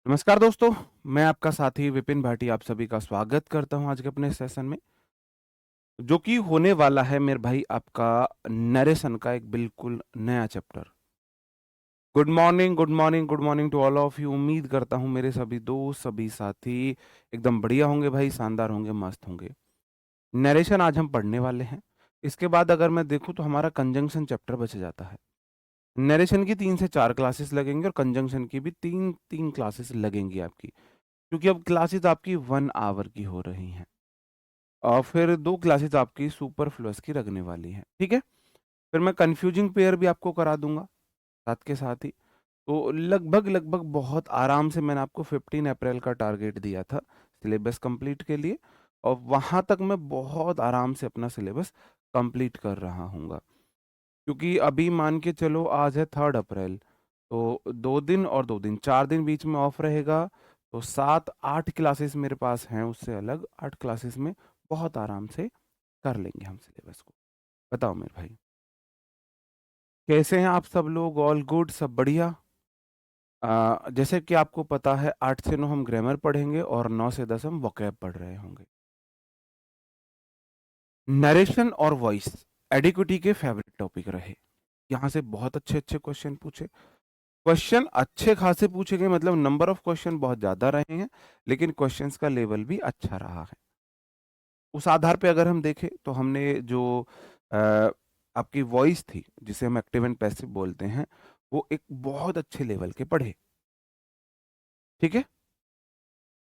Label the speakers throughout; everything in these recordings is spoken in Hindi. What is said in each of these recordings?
Speaker 1: नमस्कार दोस्तों, मैं आपका साथी विपिन भाटी आप सभी का स्वागत करता हूं आज के अपने सेशन में, जो कि होने वाला है मेरे भाई आपका नरेशन का एक बिल्कुल नया chapter. Good morning, good morning, good morning to all of you. उम्मीद करता हूं मेरे सभी दोस्त, सभी साथी एकदम बढ़िया होंगे भाई, शानदार होंगे, मस्त होंगे। नरेशन आज हम पढ़ने वाले हैं। इसके बाद अगर मैं देखूं तो हमारा कंजंक्शन चैप्टर बच जाता है। नरेशन की 3 से 4 क्लासेस लगेंगे और कंजंक्शन की भी 3 क्लासेस लगेंगी आपकी, क्योंकि अब क्लासेस आपकी 1 आवर की हो रही हैं और फिर 2 क्लासेस आपकी सुपरफ्लुअस की लगने वाली हैं, ठीक है? फिर मैं कन्फ्यूजिंग पेयर भी आपको करा दूँगा, साथ के साथ ही। तो लगभग बहुत आराम से मैंने आपको 15 अप्रैल का टारगेट दिया था सिलेबस कंप्लीट के लिए, और वहाँ तक मैं बहुत आराम से अपना सिलेबस कंप्लीट कर रहा हूँगा। क्योंकि अभी मान के चलो आज है 3 अप्रैल, तो 2 दिन और 2 दिन, 4 दिन बीच में ऑफ रहेगा, तो 7-8 क्लासेस मेरे पास हैं उससे अलग, 8 क्लासेस में बहुत आराम से कर लेंगे हम सिलेबस को। बताओ मेरे भाई, कैसे हैं आप सब लोग? ऑल गुड, सब बढ़िया? जैसे कि आपको पता है 8 से 9 हम ग्रामर पढ़ेंगे और 9 से 10 हम वोकैब पढ़ रहे होंगे। नरेशन और वॉइस एडिक्विटी के फेवरेट टॉपिक रहे। यहाँ से बहुत अच्छे-अच्छे क्वेश्चन पूछे। क्वेश्चन अच्छे खासे पूछे गए, मतलब नंबर ऑफ क्वेश्चन बहुत ज़्यादा रहे हैं, लेकिन क्वेश्चंस का लेवल भी अच्छा रहा है। उस आधार पे अगर हम देखें तो हमने जो अ, आपकी वॉइस थी, जिसे हम एक्टिव एंड पैसिव बोलते हैं, वो एक बहुत अच्छे लेवल के पढ़े, ठीक है?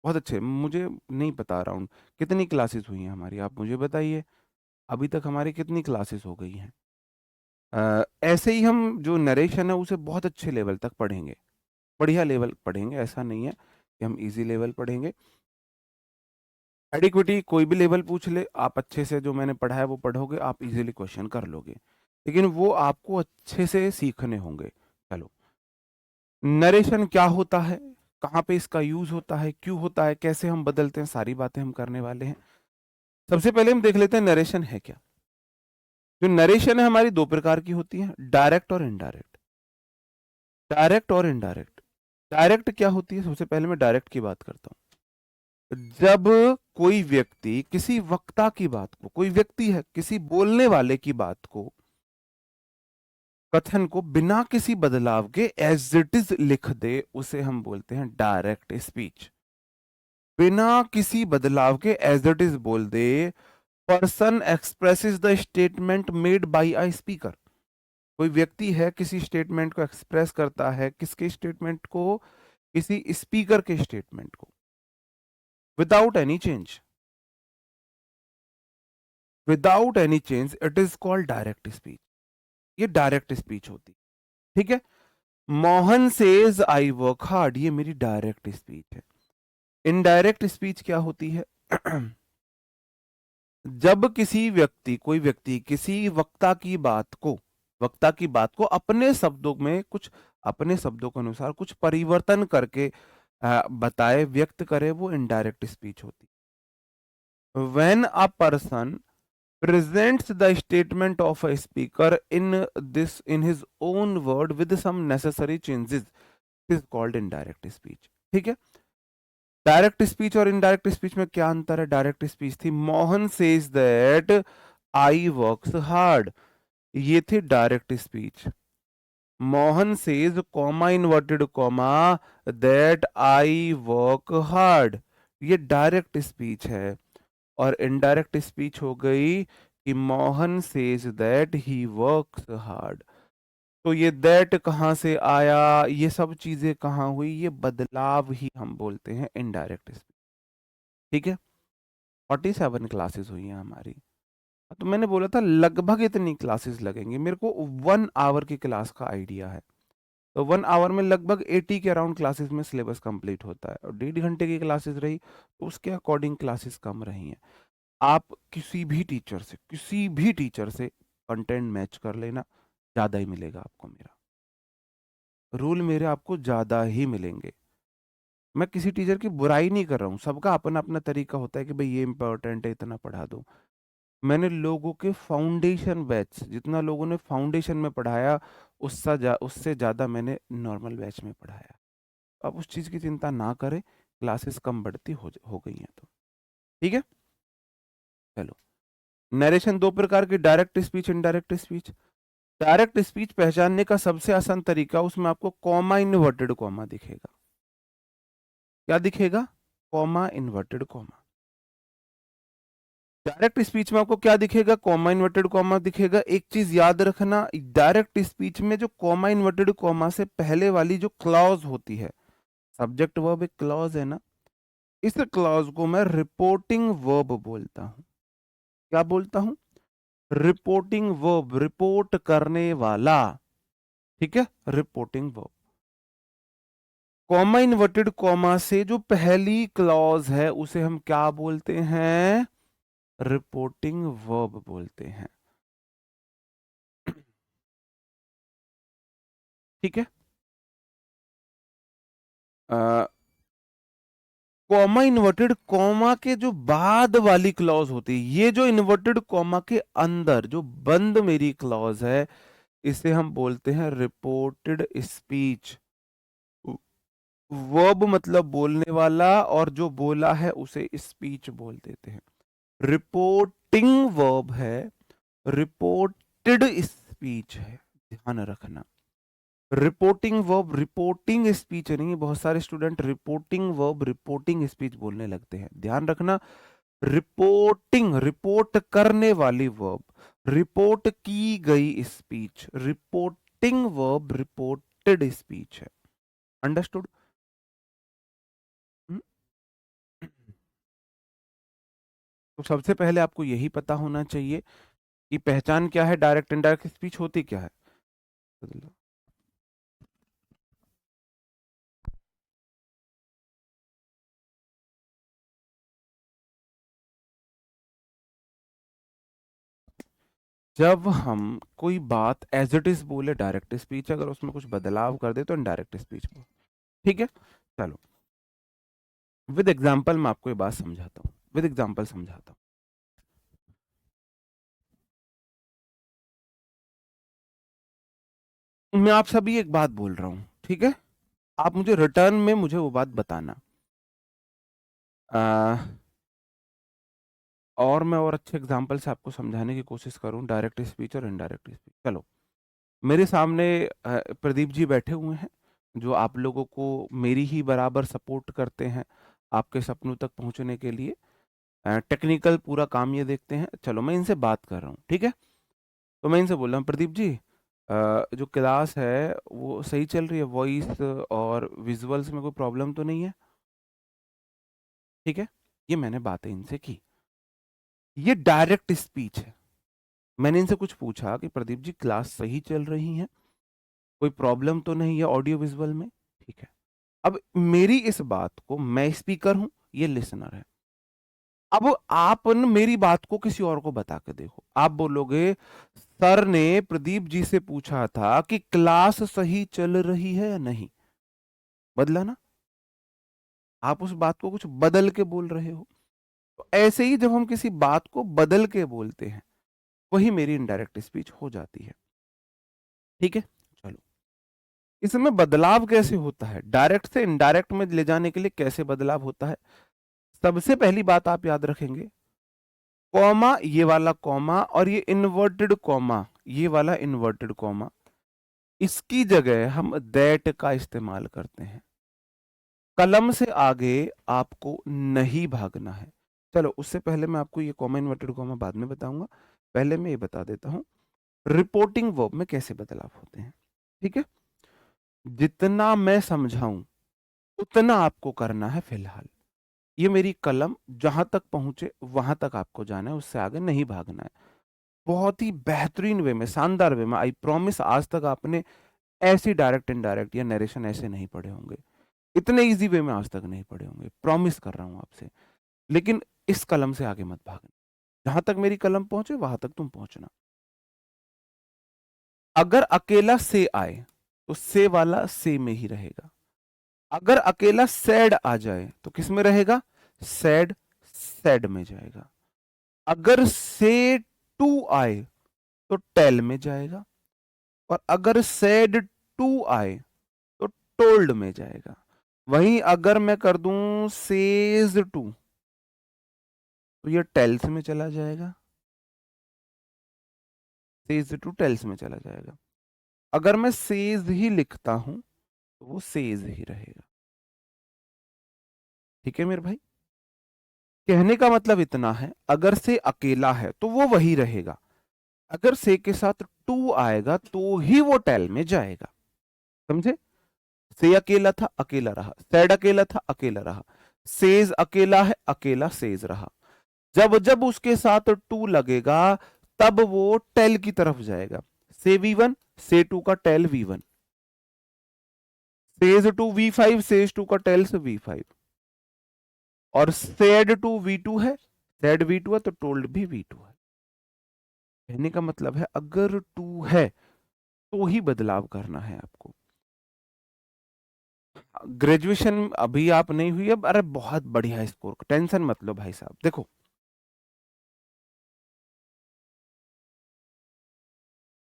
Speaker 1: बहुत अच्छे, मुझे नहीं पता अराउंड कितनी क्लासेस हुई हैं हमारी, आप मुझे बताइए, अभी तक हमारी कितनी क्लासेस हो गई हैं? ऐसे ही हम जो नरेशन है उसे बहुत अच्छे लेवल तक पढ़ेंगे, बढ़िया लेवल पढ़ेंगे, ऐसा नहीं है कि हम ईज़ी लेवल पढ़ेंगे। एडिक्विटी कोई भी लेवल पूछ ले, आप अच्छे से जो मैंने पढ़ा है वो पढ़ोगे, आप इजीली क्वेश्चन कर लोगे, लेकिन वो आपको अच्छे से सीखने होंगे। चलो, नरेशन क्या होता है, कहाँ पे इसका यूज होता है, क्यों होता है, कैसे हम बदलते हैं, सारी बातें हम करने वाले हैं। सबसे पहले हम देख लेते हैं नरेशन है क्या। जो नरेशन है हमारी 2 प्रकार की होती है, डायरेक्ट और इनडायरेक्ट। डायरेक्ट और इनडायरेक्ट। डायरेक्ट क्या होती है, सबसे पहले मैं डायरेक्ट की बात करता हूँ। जब कोई व्यक्ति किसी वक्ता की बात को, कोई व्यक्ति है किसी बोलने वाले की बात को, कथन को बिना किसी बदलाव के एज इट इज लिख दे, उसे हम बोलते हैं डायरेक्ट स्पीच। बिना किसी बदलाव के एज इट इज बोल दे, person expresses the statement made by a speaker. कोई व्यक्ति है किसी स्टेटमेंट को एक्सप्रेस करता है, किसके स्टेटमेंट को? किसी स्पीकर के स्टेटमेंट को, without any change. Without any change it is called direct speech. ये डायरेक्ट स्पीच होती, ठीक है? Mohan says I work hard, ये मेरी डायरेक्ट स्पीच है। इनडायरेक्ट स्पीच क्या होती है? जब किसी व्यक्ति, कोई व्यक्ति किसी वक्ता की बात को अपने शब्दों में कुछ, अपने शब्दों के अनुसार कुछ परिवर्तन करके बताए, व्यक्त करे, वो इनडायरेक्ट स्पीच होती। When a person presents the statement of a speaker in his own word with some necessary changes, is called indirect speech, ठीक है? डायरेक्ट स्पीच और इनडायरेक्ट स्पीच में क्या अंतर है? डायरेक्ट स्पीच थी Mohan says that I works hard, ये थी direct speech. Mohan says comma inverted comma that I work hard, ये डायरेक्ट स्पीच है। और इनडायरेक्ट स्पीच हो गई कि Mohan says that he works hard. तो ये दैट कहाँ से आया, ये सब चीजें कहाँ हुई, ये बदलाव ही हम बोलते हैं इनडायरेक्ट स्पीच, ठीक है? 47 क्लासेस हुई हैं हमारी। तो मैंने बोला था लगभग इतनी क्लासेस लगेंगी, मेरे को 1 आवर की क्लास का आइडिया है। तो 1 आवर में लगभग 80 के अराउंड क्लासेस में सिलेबस कंप्लीट होता है, और 1.5 घंटे की क्लासेस रही तो उसके अकॉर्डिंग क्लासेस कम रही हैं। आप किसी भी टीचर से कंटेंट मैच कर लेना, ज़्यादा ही मिलेगा आपको मेरा। रूल मेरे आपको ज़्यादा ही मिलेंगे। मैं किसी टीचर की बुराई नहीं कर रहा हूँ, सबका अपना-अपना तरीका होता है कि भई ये इम्पोर्टेंट है, इतना पढ़ा दो। मैंने लोगों के फाउंडेशन बैच, जितना लोगों ने फाउंडेशन में पढ़ाया, उससे ज़्यादा मैंने नॉर्मल बैच में पढ़ाया। आप उस चीज की चिंता ना करें, क्लासेस कम बढ़ती हो गई हैं तो। ठीक है, चलो। नरेशन दो प्रकार की, direct speech, indirect speech. Direct speech पहचानने का सबसे आसान तरीका, उसमें आपको कॉमा इन्वर्टेड कॉमा दिखेगा। क्या दिखेगा? Comma inverted comma. Direct speech में आपको क्या दिखेगा? कॉमा इन्वर्टेड कॉमा दिखेगा। एक चीज याद रखना, डायरेक्ट स्पीच में जो कॉमा इन्वर्टेड कॉमा से पहले वाली जो क्लॉज होती है, सब्जेक्ट वर्ब एक क्लॉज है ना, इस क्लॉज को मैं रिपोर्टिंग वर्ब बोलता हूं। क्या बोलता हूं? रिपोर्टिंग वर्ब, रिपोर्ट करने वाला। ठीक है, reporting verb. Comma inverted comma से जो पहली क्लॉज है उसे हम क्या बोलते हैं? रिपोर्टिंग वर्ब बोलते हैं। ठीक है। कॉमा इन्वर्टेड कॉमा के जो बाद वाली क्लॉज होती है, ये जो इन्वर्टेड कॉमा के अंदर जो बंद मेरी क्लॉज है, इसे हम बोलते हैं रिपोर्टेड स्पीच। वर्ब मतलब बोलने वाला, और जो बोला है उसे स्पीच बोल देते हैं। रिपोर्टिंग वर्ब है, रिपोर्टेड स्पीच है, ध्यान रखना। रिपोर्टिंग वर्ब रिपोर्टिंग स्पीच नहीं है। बहुत सारे student reporting verb reporting speech बोलने लगते हैं, ध्यान रखना। रिपोर्टिंग, रिपोर्ट करने वाली वर्ब, रिपोर्ट की गई speech. Reporting verb reported speech है। अंडरस्टूड? तो सबसे पहले आपको यही पता होना चाहिए कि पहचान क्या है, डायरेक्ट इनडायरेक्ट स्पीच होती क्या है। जब हम कोई बात एज इट इज बोले डायरेक्ट स्पीच, अगर उसमें कुछ बदलाव कर दे तो इनडायरेक्ट स्पीच बोल। ठीक है, चलो विद एग्जांपल मैं आपको ये बात समझाता हूँ, विद एग्जांपल समझाता हूँ। मैं आप सभी एक बात बोल रहा हूँ, ठीक है, आप मुझे रिटर्न में मुझे वो बात बताना। और मैं और अच्छे एग्जांपल से आपको समझाने की कोशिश करूँ डायरेक्ट स्पीच और इनडायरेक्ट स्पीच। चलो, मेरे सामने प्रदीप जी बैठे हुए हैं, जो आप लोगों को मेरी ही बराबर सपोर्ट करते हैं आपके सपनों तक पहुंचने के लिए। टेक्निकल पूरा काम ये देखते हैं। चलो, मैं इनसे बात कर रहा हूँ, ठीक है। तो मैं इनसे बोल रहा हूँ, प्रदीप जी, जो क्लास है वो सही चल रही है, वॉइस और विजुअल्स में कोई प्रॉब्लम तो नहीं है? ठीक है, ये मैंने बातें इनसे की। ये डायरेक्ट स्पीच है। मैंने इनसे कुछ पूछा कि प्रदीप जी, क्लास सही चल रही है, कोई प्रॉब्लम तो नहीं है ऑडियो विजुअल में? ठीक है। अब मेरी इस बात को, मैं स्पीकर हूं, ये लिसनर है। अब आप मेरी बात को किसी और को बता के देखो, आप बोलोगे सर ने प्रदीप जी से पूछा था कि क्लास सही चल रही है या नहीं। बदला ना? आप उस बात को कुछ बदल के बोल रहे हो। तो ऐसे ही जब हम किसी बात को बदल के बोलते हैं, वही मेरी इनडायरेक्ट स्पीच हो जाती है। ठीक है, चलो, इसमें बदलाव कैसे होता है, डायरेक्ट से इनडायरेक्ट में ले जाने के लिए कैसे बदलाव होता है। सबसे पहली बात आप याद रखेंगे, कॉमा, ये वाला कॉमा और ये इन्वर्टेड कॉमा, ये वाला इन्वर्टेड कॉमा, इसकी जगह हम दैट का इस्तेमाल करते हैं। कलम से आगे आपको नहीं भागना है। चलो, उससे पहले मैं आपको ये कॉमा इन्वर्टेड कॉमा बाद में बताऊंगा, पहले मैं ये बता देता हूं रिपोर्टिंग वर्ब में कैसे बदलाव होते हैं। ठीक है, जितना मैं समझाऊं उतना आपको करना है फिलहाल। ये मेरी कलम जहां तक पहुंचे वहां तक आपको जाना है, उससे आगे नहीं भागना है। बहुत ही बेहतरीन वे में, शानदार वे में, आई प्रॉमिस, आज तक आपने ऐसी डायरेक्ट इनडायरेक्ट या नरेशन ऐसे नहीं पढ़े होंगे, इतने इजी वे में आज तक नहीं पढ़े होंगे, प्रॉमिस कर रहा हूं आपसे। लेकिन इस कलम से आगे मत भागना, जहां तक मेरी कलम पहुंचे वहां तक तुम पहुंचना। अगर अकेला से आए तो से वाला से में ही रहेगा। अगर अकेला सैड आ जाए तो किस में रहेगा? सैड, सैड में जाएगा। अगर से टू आए तो टेल में जाएगा, और अगर सैड टू आए तो टोल्ड में जाएगा। वहीं अगर मैं कर दूं सेज टू, तो ये टेल्स में चला जाएगा, सेज टू टेल्स में चला जाएगा। अगर मैं सेज ही लिखता हूं तो वो सेज ही रहेगा। ठीक है मेरे भाई, कहने का मतलब इतना है, अगर से अकेला है तो वो वही रहेगा, अगर से के साथ टू आएगा तो ही वो टेल में जाएगा। समझे? से अकेला था, अकेला रहा, सैड अकेला था, अकेला रहा, सेज अकेला है, अकेला सेज रहा। जब जब उसके साथ टू लगेगा तब वो टेल की तरफ जाएगा। से V1, से टू का tell V1, says to V5, says to का टेल से V5, और सेड टू V2 है, सेड V2 है तो टोल्ड भी V2 है। कहने का मतलब है अगर टू है तो ही बदलाव करना है आपको। ग्रेजुएशन अभी आप नहीं हुई अब, अरे बहुत बढ़िया स्कोर, टेंशन मत लो भाई साहब। देखो,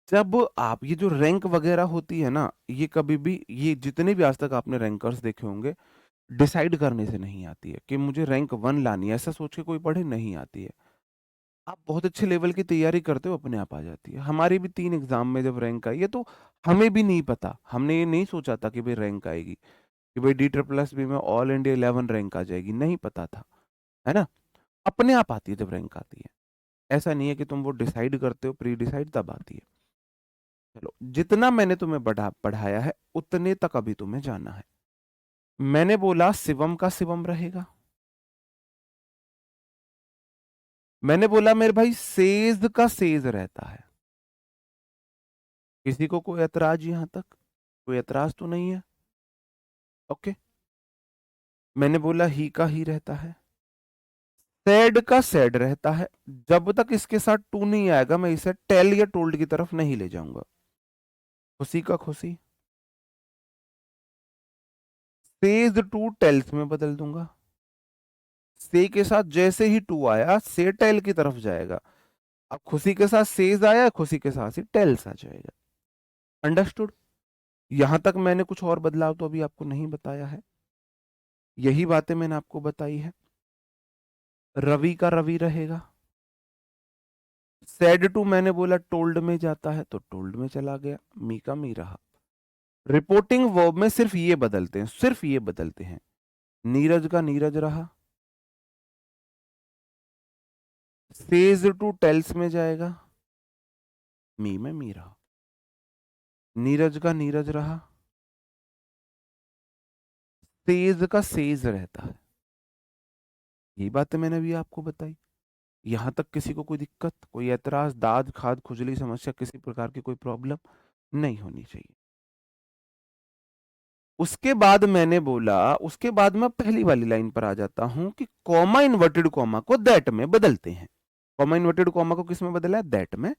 Speaker 1: जब आप ये जो रैंक वगैरह होती है ना, ये कभी भी, ये जितने भी आज तक आपने रैंकर्स देखे होंगे, डिसाइड करने से नहीं आती है कि मुझे रैंक 1 लानी है, ऐसा सोच के कोई पढ़े नहीं आती है। आप बहुत अच्छे लेवल की तैयारी करते हो, अपने आप आ जाती है। हमारी भी 3 एग्जाम में जब रैंक आई है तो हमें भी नहीं पता, हमने ये नहीं सोचा था कि भाई रैंक आएगी, कि भाई D++ में ऑल इंडिया 11 रैंक आ जाएगी, नहीं पता था, है ना? अपने आप आती है जब रैंक आती है, ऐसा नहीं है कि तुम वो डिसाइड करते हो, प्री डिसाइड तब आती है। चलो, जितना मैंने तुम्हें पढ़ाया है उतने तक अभी तुम्हें जाना है। मैंने बोला शिवम का शिवम रहेगा, मैंने बोला मेरे भाई सेज का सेज रहता है। किसी को कोई एतराज यहां तक? कोई एतराज तो नहीं है? ओके। मैंने बोला ही का ही रहता है, सैड का सैड रहता है। जब तक इसके साथ टू नहीं आएगा मैं इसे टेल या टोल्ड की तरफ नहीं ले जाऊंगा। खुशी का खुशी, सेज टू टेल्स में बदल दूंगा। से के साथ जैसे ही टू आया से टेल की तरफ जाएगा। अब खुशी के साथ सेज आया, खुशी के साथ ही टेल्स आ जाएगा। अंडरस्टूड? यहां तक मैंने कुछ और बदलाव तो अभी आपको नहीं बताया है, यही बातें मैंने आपको बताई है। रवि का रवि रहेगा, सेड टू मैंने बोला टोल्ड में जाता है तो टोल्ड में चला गया, मी का मी रहा। रिपोर्टिंग वर्ब में सिर्फ ये बदलते हैं, सिर्फ ये बदलते हैं। नीरज का नीरज रहा, सेज टू टेल्स में जाएगा, मी में मी रहा। नीरज का नीरज रहा, सेज का सेज रहता है। यही बातें मैंने अभी आपको बताई। यहां तक किसी को कोई दिक्कत, कोई एतराज, दाद खाद खुजली समस्या, किसी प्रकार की कोई प्रॉब्लम नहीं होनी चाहिए। उसके बाद मैंने बोला, उसके बाद मैं पहली वाली लाइन पर आ जाता हूं कि कॉमा इन्वर्टेड कॉमा को दैट में बदलते हैं। कॉमा इन्वर्टेड कॉमा को किस में बदला है? दैट में।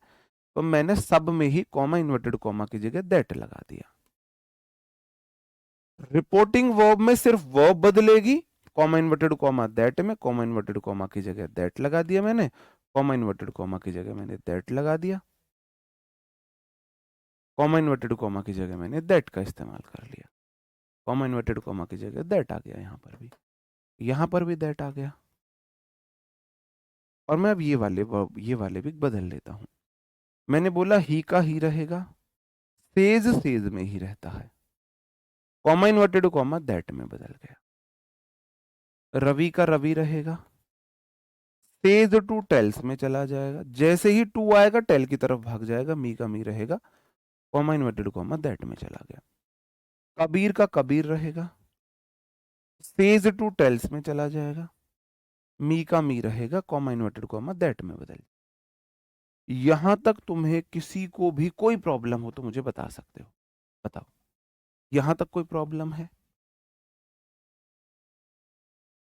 Speaker 1: तो मैंने सब में ही कॉमा इन्वर्टेड कॉमा की जगह दैट लगा दिया। रिपोर्टिंग वर्ब में सिर्फ वर्ब बदलेगी, कॉमा इन्वर्टेड कॉमा दैट में, कॉमा इन्वर्टेड कॉमा की जगह दैट लगा दिया मैंने, कॉमा इन्वर्टेड कॉमा की जगह मैंने दैट लगा दिया, कॉमा इन्वर्टेड कॉमा की जगह मैंने दैट का इस्तेमाल कर लिया, कॉमा इन्वर्टेड कॉमा की जगह दैट आ गया, यहां पर भी दैट आ गया। और मैं अब ये वाले भी बदल लेता हूं। मैंने बोला ही का ही रहेगा, सेज सेज में ही रहता है, कॉमा इन्वर्टेड कॉमा दैट में बदल गया। रवि का रवि रहेगा, सेज टू टेल्स में चला जाएगा, जैसे ही टू आएगा टेल की तरफ भाग जाएगा, मी का मी रहेगा, कॉमा इन्वर्टेड कॉमा दैट में चला गया। कबीर का कबीर रहेगा, सेज टू टेल्स में चला जाएगा, मी का मी रहेगा, कॉमा इन्वर्टेड कॉमा दैट में बदल। यहां तक तुम्हें किसी को भी कोई प्रॉब्लम हो तो मुझे बता सकते हो, बताओ, यहां तक कोई प्रॉब्लम है?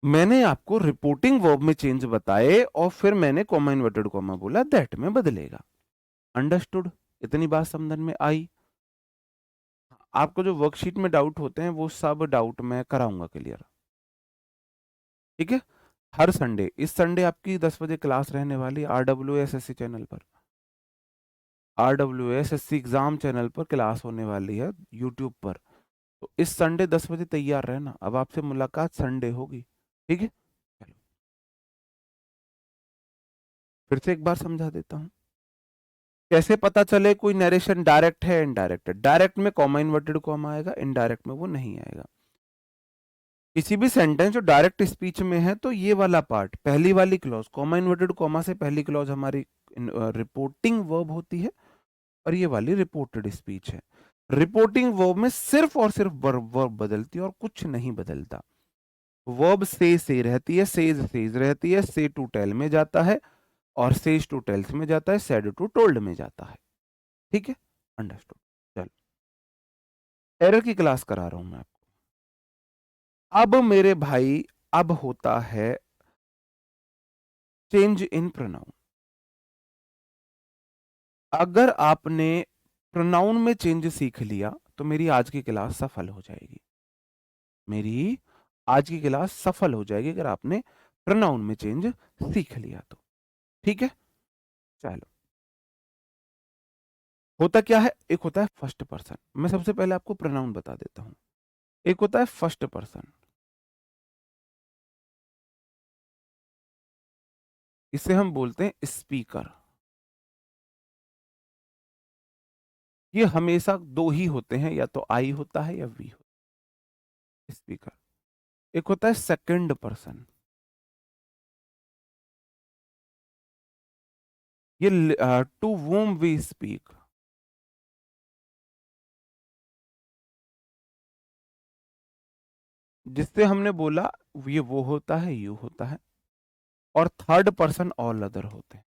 Speaker 1: मैंने आपको रिपोर्टिंग वर्ब में चेंज बताए और फिर मैंने कॉमा इन्वर्टेड कॉमा बोला दैट में बदलेगा। अंडरस्टूड? इतनी बात समझ में आई? आपको जो वर्कशीट में डाउट होते हैं वो सब डाउट मैं कराऊंगा क्लियर। ठीक है? हर संडे, इस संडे आपकी 10 बजे क्लास रहने वाली RWSSC चैनल पर, RWSSC एग्जाम चैनल पर क्लास होने वाली है यूट्यूब पर। तो इस संडे 10 बजे तैयार रहना, अब आपसे मुलाकात संडे होगी, ठीक है। चलो फिर से एक बार समझा देता हूं, कैसे पता चले कोई नरेशन डायरेक्ट है इनडायरेक्ट है। डायरेक्ट में कॉमा इन्वर्टेड कॉमा आएगा, इनडायरेक्ट में वो नहीं आएगा। किसी भी सेंटेंस जो डायरेक्ट स्पीच में है तो ये वाला पार्ट, पहली वाली क्लॉज, कॉमा इन्वर्टेड कॉमा से पहली क्लॉज हमारी रिपोर्टिंग वर्ब होती है, और ये वाली रिपोर्टेड स्पीच है। रिपोर्टिंग वर्ब में सिर्फ और सिर्फ वर्ब बदलती है और कुछ नहीं बदलता। वर्ब से रहती है, सेज रहती है, से टू टेल में जाता है, और सेज टू टेल्स में जाता है, सेड टू टोल्ड में जाता है, ठीक है, अंडरस्टूड। चलो एरर की क्लास करा रहा हूं मैं आपको। अब मेरे भाई, अब होता है चेंज इन प्रोनाउन। अगर आपने प्रोनाउन में चेंज सीख लिया तो मेरी आज की क्लास सफल हो जाएगी। मेरी आज की क्लास सफल हो जाएगी अगर आपने प्रोनाउन में चेंज सीख लिया तो, ठीक है। चलो होता क्या है, एक होता है फर्स्ट पर्सन। मैं सबसे पहले आपको प्रोनाउन बता देता हूं। एक होता है फर्स्ट पर्सन, इसे हम बोलते हैं स्पीकर। ये हमेशा दो ही होते हैं, या तो आई होता है या वी होता है, स्पीकर। एक होता है सेकंड पर्सन, ये टू वूम वी स्पीक। जिससे हमने बोला ये वो होता है, यू होता है। और थर्ड पर्सन ऑल अदर होते हैं।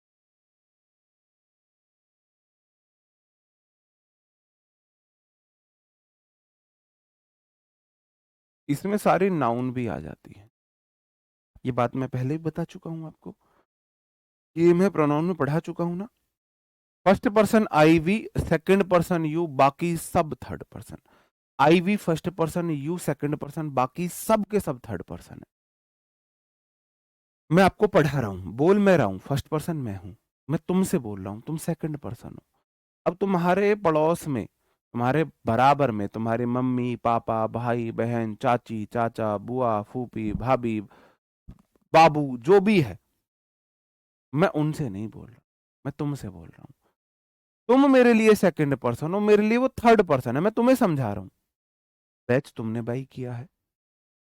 Speaker 1: इसमें सारी नाउन भी आ जाती है। ये बात मैं पहले ही बता चुका हूं आपको, ये मैं प्रोनाउन में पढ़ा चुका हूं ना। First person I we, second person you, बाकी सब third person. I we first person, you second person, बाकी सब के सब थर्ड पर्सन है। मैं आपको पढ़ा रहा हूं, बोल मैं रहा हूं, फर्स्ट पर्सन मैं हूं, मैं तुमसे बोल रहा हूं, तुम सेकंड पर्सन हो। अब तुम्हारे पड़ोस में, तुम्हारे बराबर में, तुम्हारे मम्मी पापा भाई बहन चाची चाचा बुआ फूफी भाभी बाबू जो भी है, मैं उनसे नहीं बोल रहा, मैं तुमसे बोल रहा हूं। तुम मेरे लिए सेकंड पर्सन हो, मेरे लिए वो थर्ड पर्सन है, मैं तुम्हें समझा रहा हूं। बैच तुमने बाई किया है,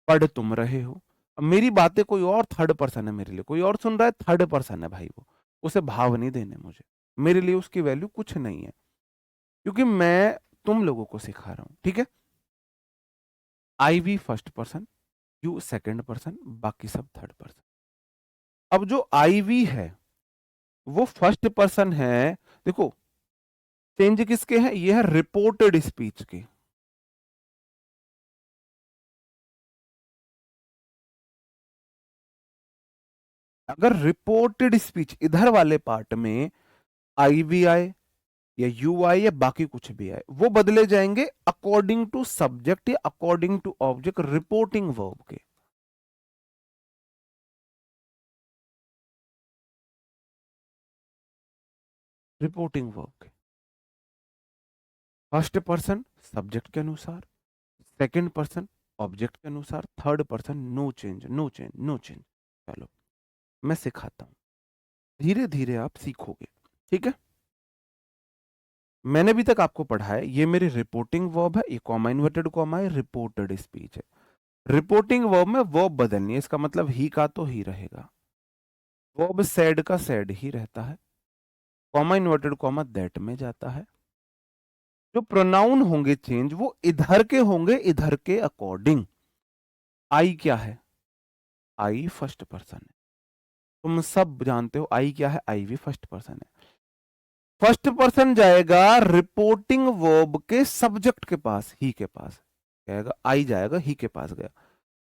Speaker 1: पढ़ तुम रहे हो। अब मेरी बातें कोई और थर्ड पर्सन है, मेरे लिए कोई और सुन रहा है, थर्ड पर्सन है भाई वो। उसे भाव नहीं देने मुझे, मेरे लिए उसकी वैल्यू कुछ नहीं है, क्योंकि मैं तुम लोगों को सिखा रहा हूं, ठीक है। I we first person, you second person, बाकी सब थर्ड पर्सन। अब जो आई वी है वो फर्स्ट पर्सन है। देखो चेंज किसके हैं, ये है रिपोर्टेड स्पीच के। अगर रिपोर्टेड स्पीच इधर वाले पार्ट में आई भी आए या यू आए या बाकी कुछ भी आए, वो बदले जाएंगे अकॉर्डिंग टू सब्जेक्ट या according to object reporting verb के। रिपोर्टिंग वर्ब के फर्स्ट पर्सन सब्जेक्ट के अनुसार, सेकंड पर्सन ऑब्जेक्ट के अनुसार, third person no change no change no change. चलो मैं सिखाता हूं, धीरे धीरे आप सीखोगे, ठीक है। मैंने अभी तक आपको पढ़ा है, ये मेरी रिपोर्टिंग वर्ब है, ये कॉमा इन्वर्टेड कॉमा है, रिपोर्टेड स्पीच है। रिपोर्टिंग वर्ब में वर्ब बदलनी है, इसका मतलब ही का तो ही रहेगा, वर्ब सेड का सेड ही रहता है, कॉमा इन्वर्टेड कॉमा दैट में जाता है। जो प्रोनाउन होंगे चेंज वो इधर के होंगे, इधर के अकॉर्डिंग। आई क्या है, आई फर्स्ट पर्सन है, तुम सब जानते हो आई क्या है, आई भी फर्स्ट पर्सन है। फर्स्ट पर्सन जाएगा रिपोर्टिंग वर्ब के सब्जेक्ट के पास, ही के पास जाएगा, आई जाएगा ही के पास गया,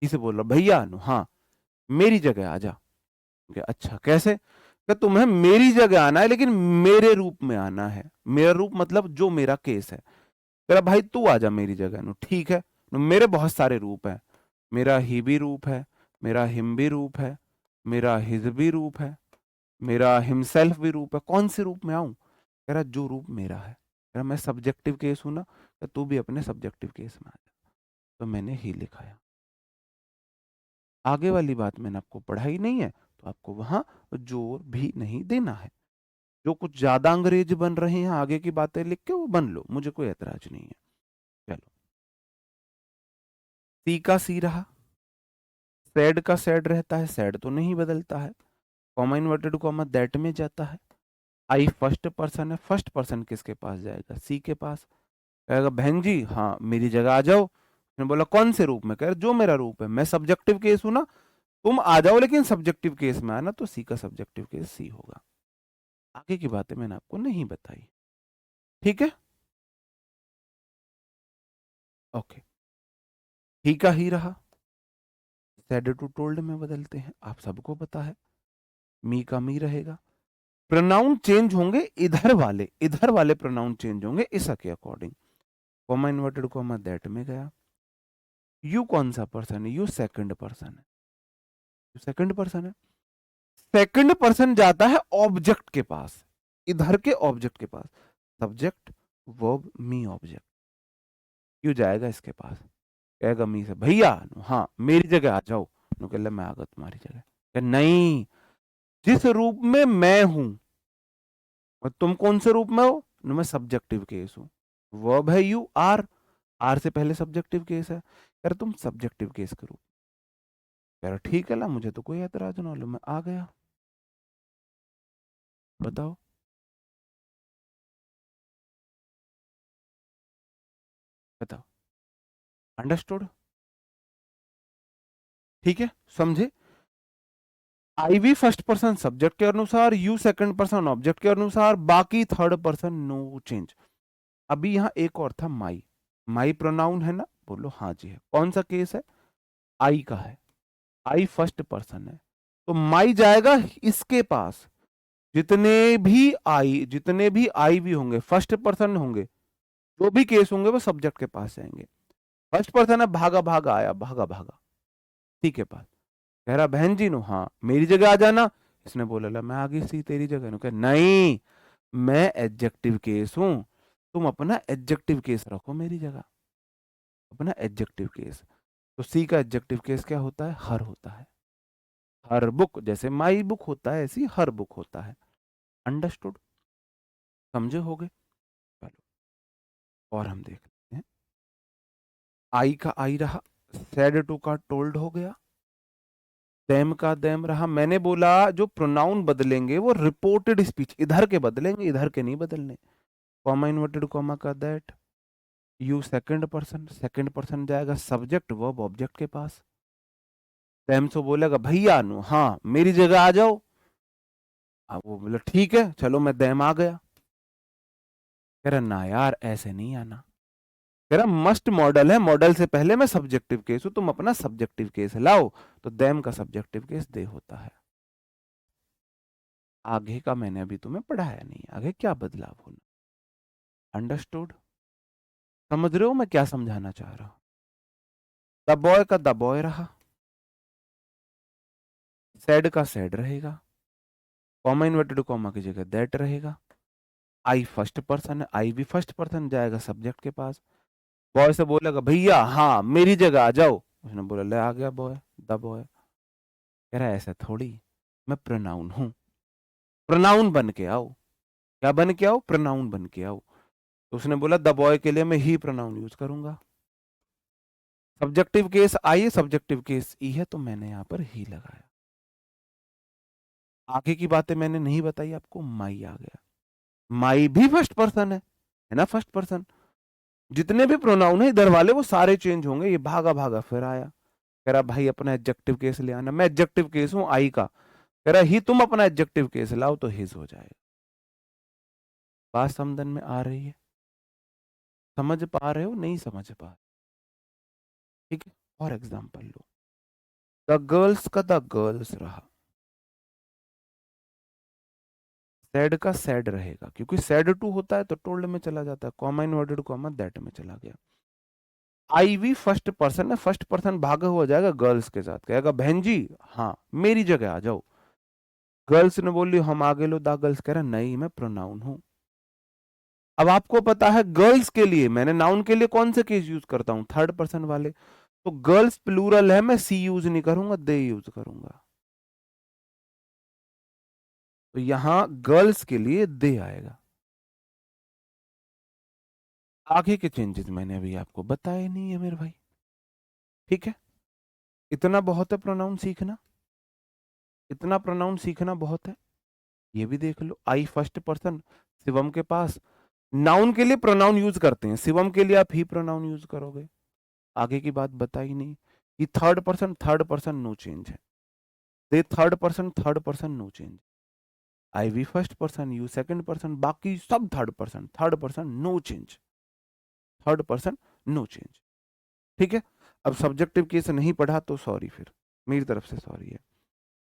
Speaker 1: इसे बोल रहा भैया अनु हाँ मेरी जगह आ जा। अच्छा कैसे, कि तुम्हें मेरी जगह आना है लेकिन मेरे रूप में आना है। मेरा रूप मतलब जो मेरा केस है, तेरा भाई तू आ जा मेरी जगह। नु ठीक है, नु मेरे बहुत सारे रूप हैं, मेरा ही भी रूप है, मेरा हिम भी रूप है, मेरा हिज भी रूप है, मेरा हिमसेल्फ भी रूप है। कौन से रूप में आऊं, तेरा जो रूप मेरा है। तेरा मैं सब्जेक्टिव केस हूं ना, तो तू भी अपने सब्जेक्टिव केस में आ जा। तो मैंने ही लिखाया। आगे वाली बात मैंने आपको पढ़ाई नहीं है, तो आपको वहां जोर भी नहीं देना है। जो कुछ ज्यादा अंग्रेज बन रहे हैं आगे की बातें लिख के वो बन लो, मुझे कोई ऐतराज नहीं है। चलो, सी का सी रहा, सैड का सैड रहता है, सैड तो नहीं बदलता है, कॉमा इन्वर्टेड कॉमा दैट में जाता है। आई फर्स्ट पर्सन है, फर्स्ट पर्सन किसके पास जाएगा? सी के पास। कहेगा बहन जी हाँ मेरी जगह आ जाओ। मैंने बोला कौन से रूप में? कह रहे जो मेरा रूप है, मैं सब्जेक्टिव केस हूं ना, तुम आ जाओ लेकिन सब्जेक्टिव केस में आना। तो सी का सब्जेक्टिव केस सी होगा। आगे की बातें मैंने आपको नहीं बताई, ठीक है? ओके, ही का ही रहा, सेड टू टोल्ड में बदलते हैं, आप सबको पता है। मी का मी रहेगा। प्रोनाउन चेंज होंगे, इधर वाले प्रोनाउन चेंज होंगे इसा के according. Comma inverted comma that में गया। यू कौन सा पर्सन है? यू सेकंड पर्सन है, यू सेकंड पर्सन है। सेकंड पर्सन जाता है ऑब्जेक्ट के पास, इधर के ऑब्जेक्ट के पास। सब्जेक्ट वर्ब मी ऑब्जेक्ट। क्यों जाएगा इसके पास? कहेगा मी से भैया हाँ मेरी जगह आ जाओ। नु कह मैं आ गया तुम्हारी जगह। नहीं, जिस रूप में मैं हूं, और तुम कौन से रूप में हो? नु मैं सब्जेक्टिव केस हूं। वर्ब है यू, आर, आर से पहले सब्जेक्टिव केस है। कह रहे तुम सब्जेक्टिव केस के रूप। कह रहा ठीक है ला, मुझे तो कोई ऐतराज ना लो, मैं आ गया। बताओ, बताओ, अंडरस्टूड? ठीक है, समझे? आई भी फर्स्ट पर्सन सब्जेक्ट के अनुसार, यू सेकंड पर्सन ऑब्जेक्ट के अनुसार, बाकी थर्ड पर्सन नो चेंज। अभी यहां एक और था माई। माई प्रोनाउन है ना? बोलो हाँ जी है। कौन सा केस है? आई का है। आई फर्स्ट पर्सन है, तो माई जाएगा इसके पास। जितने भी आई भी होंगे फर्स्ट पर्सन होंगे, जो भी केस होंगे वो सब्जेक्ट के पास जाएंगे। फर्स्ट पर्सन है, भागा भागा आया, भागा भागा ठीक है पास। कह रहा बहन जी नो हाँ मेरी जगह आ जाना। इसने बोला ला मैं आ गई सी तेरी जगह। नो कह नहीं, मैं एडजेक्टिव केस हूं, तुम अपना एडजेक्टिव केस रखो मेरी जगह, अपना एडजेक्टिव केस। तो सी का एडजेक्टिव केस क्या होता है? हर होता है। हर बुक, जैसे माई बुक होता है ऐसी हर बुक होता है। अंडरस्टूड? समझे होगे? चलो, और हम देख लेते हैं। आई का आई रहा, सेड टू का टोल्ड हो गया, देम का देम रहा। मैंने बोला जो प्रोनाउन बदलेंगे वो रिपोर्टेड स्पीच इधर के बदलेंगे, इधर के नहीं बदलने। कॉमा इन्वर्टेड कॉमा का दैट। यू सेकंड पर्सन जाएगा सब्जेक्ट वर्ब ऑब्जेक्ट के पास। देम सो बोलेगा भैया नु हाँ मेरी जगह आ जाओ। अब वो बोला ठीक है चलो मैं देम आ गया। कह रहा ना यार ऐसे नहीं आना। कह रहा मस्ट मॉडल है, मॉडल से पहले मैं सब्जेक्टिव केस हूं, तुम अपना सब्जेक्टिव केस लाओ। तो देम का सब्जेक्टिव केस दे होता है। आगे का मैंने अभी तुम्हें पढ़ाया नहीं, आगे क्या बदलाव होना। अंडरस्टूड? समझ रहे हो मैं क्या समझाना चाह रहा हूं? द बॉय का द बॉय रहा, सैड का सैड रहेगा, कॉमा इन्वर्टेड कॉमा की जगह दैट रहेगा। आई फर्स्ट पर्सन है, आई भी फर्स्ट पर्सन जाएगा सब्जेक्ट के पास। बॉय से बोलेगा भैया हाँ मेरी जगह आ जाओ। उसने बोला ले आ गया बॉय, द बॉय। कह रहा है ऐसा थोड़ी, मैं प्रोनाउन हूं, प्रोनाउन बन के आओ। क्या बन के आओ? प्रोनाउन बन के आओ। तो उसने बोला द बॉय के लिए मैं ही प्रोनाउन यूज करूंगा। Subjective case I, subjective case ई है, तो मैंने यहां पर ही लगाया। आगे की बातें मैंने नहीं बताई आपको, माई आ गया। माई भी फर्स्ट पर्सन है ना? First person. जितने भी प्रोनाउन है इधर वाले वो सारे चेंज होंगे। ये भागा भागा फिर आया, कह रहा भाई अपना एडजेक्टिव केस ले आना। मैं एडजेक्टिव केस हूं आई का। कह रहा ही तुम अपना एडजेक्टिव केस लाओ, तो हिज हो जाएगा। बात समझन में आ रही है? समझ पा रहे हो? नहीं समझ पा रहे? ठीक है, और एग्जांपल लो। द गर्ल्स का द गर्ल्स रहा, सैड का सैड रहेगा, क्योंकि सैड टू होता है तो टोल्ड में चला जाता है। कॉमा इन्वर्टेड कॉमा दैट में चला गया। आई भी फर्स्ट पर्सन है, फर्स्ट पर्सन भागा हुआ जाएगा गर्ल्स के साथ। कहेगा बहन जी हाँ मेरी जगह आ जाओ। गर्ल्स ने बोली हम आगे लो, द गर्ल्स कह रहा नहीं मैं प्रोनाउन हूं। अब आपको पता है गर्ल्स के लिए मैंने नाउन के लिए कौन से केस यूज करता हूं, थर्ड पर्सन वाले। तो गर्ल्स प्लूरल है, मैं सी यूज नहीं करूंगा, दे यूज करूंगा। तो यहां गर्ल्स के लिए दे आएगा। आगे के चेंजेस मैंने अभी आपको बताए नहीं है मेरे भाई। ठीक है, इतना बहुत है प्रोनाउन सीखना, इतना प्रोनाउन सीखना बहुत है। ये भी देख लो, आई फर्स्ट पर्सन शिवम के पास। नाउन के लिए प्रोनाउन यूज करते हैं, शिवम के लिए आप ही प्रोनाउन यूज करोगे। आगे की बात बताई नहीं कि थर्ड पर्सन नो चेंज है। They third person no change. I we first person, you second person, बाकी सब third person no change, third person no change. ठीक है, अब सब्जेक्टिव केस नहीं पढ़ा तो सॉरी, फिर मेरी तरफ से सॉरी है।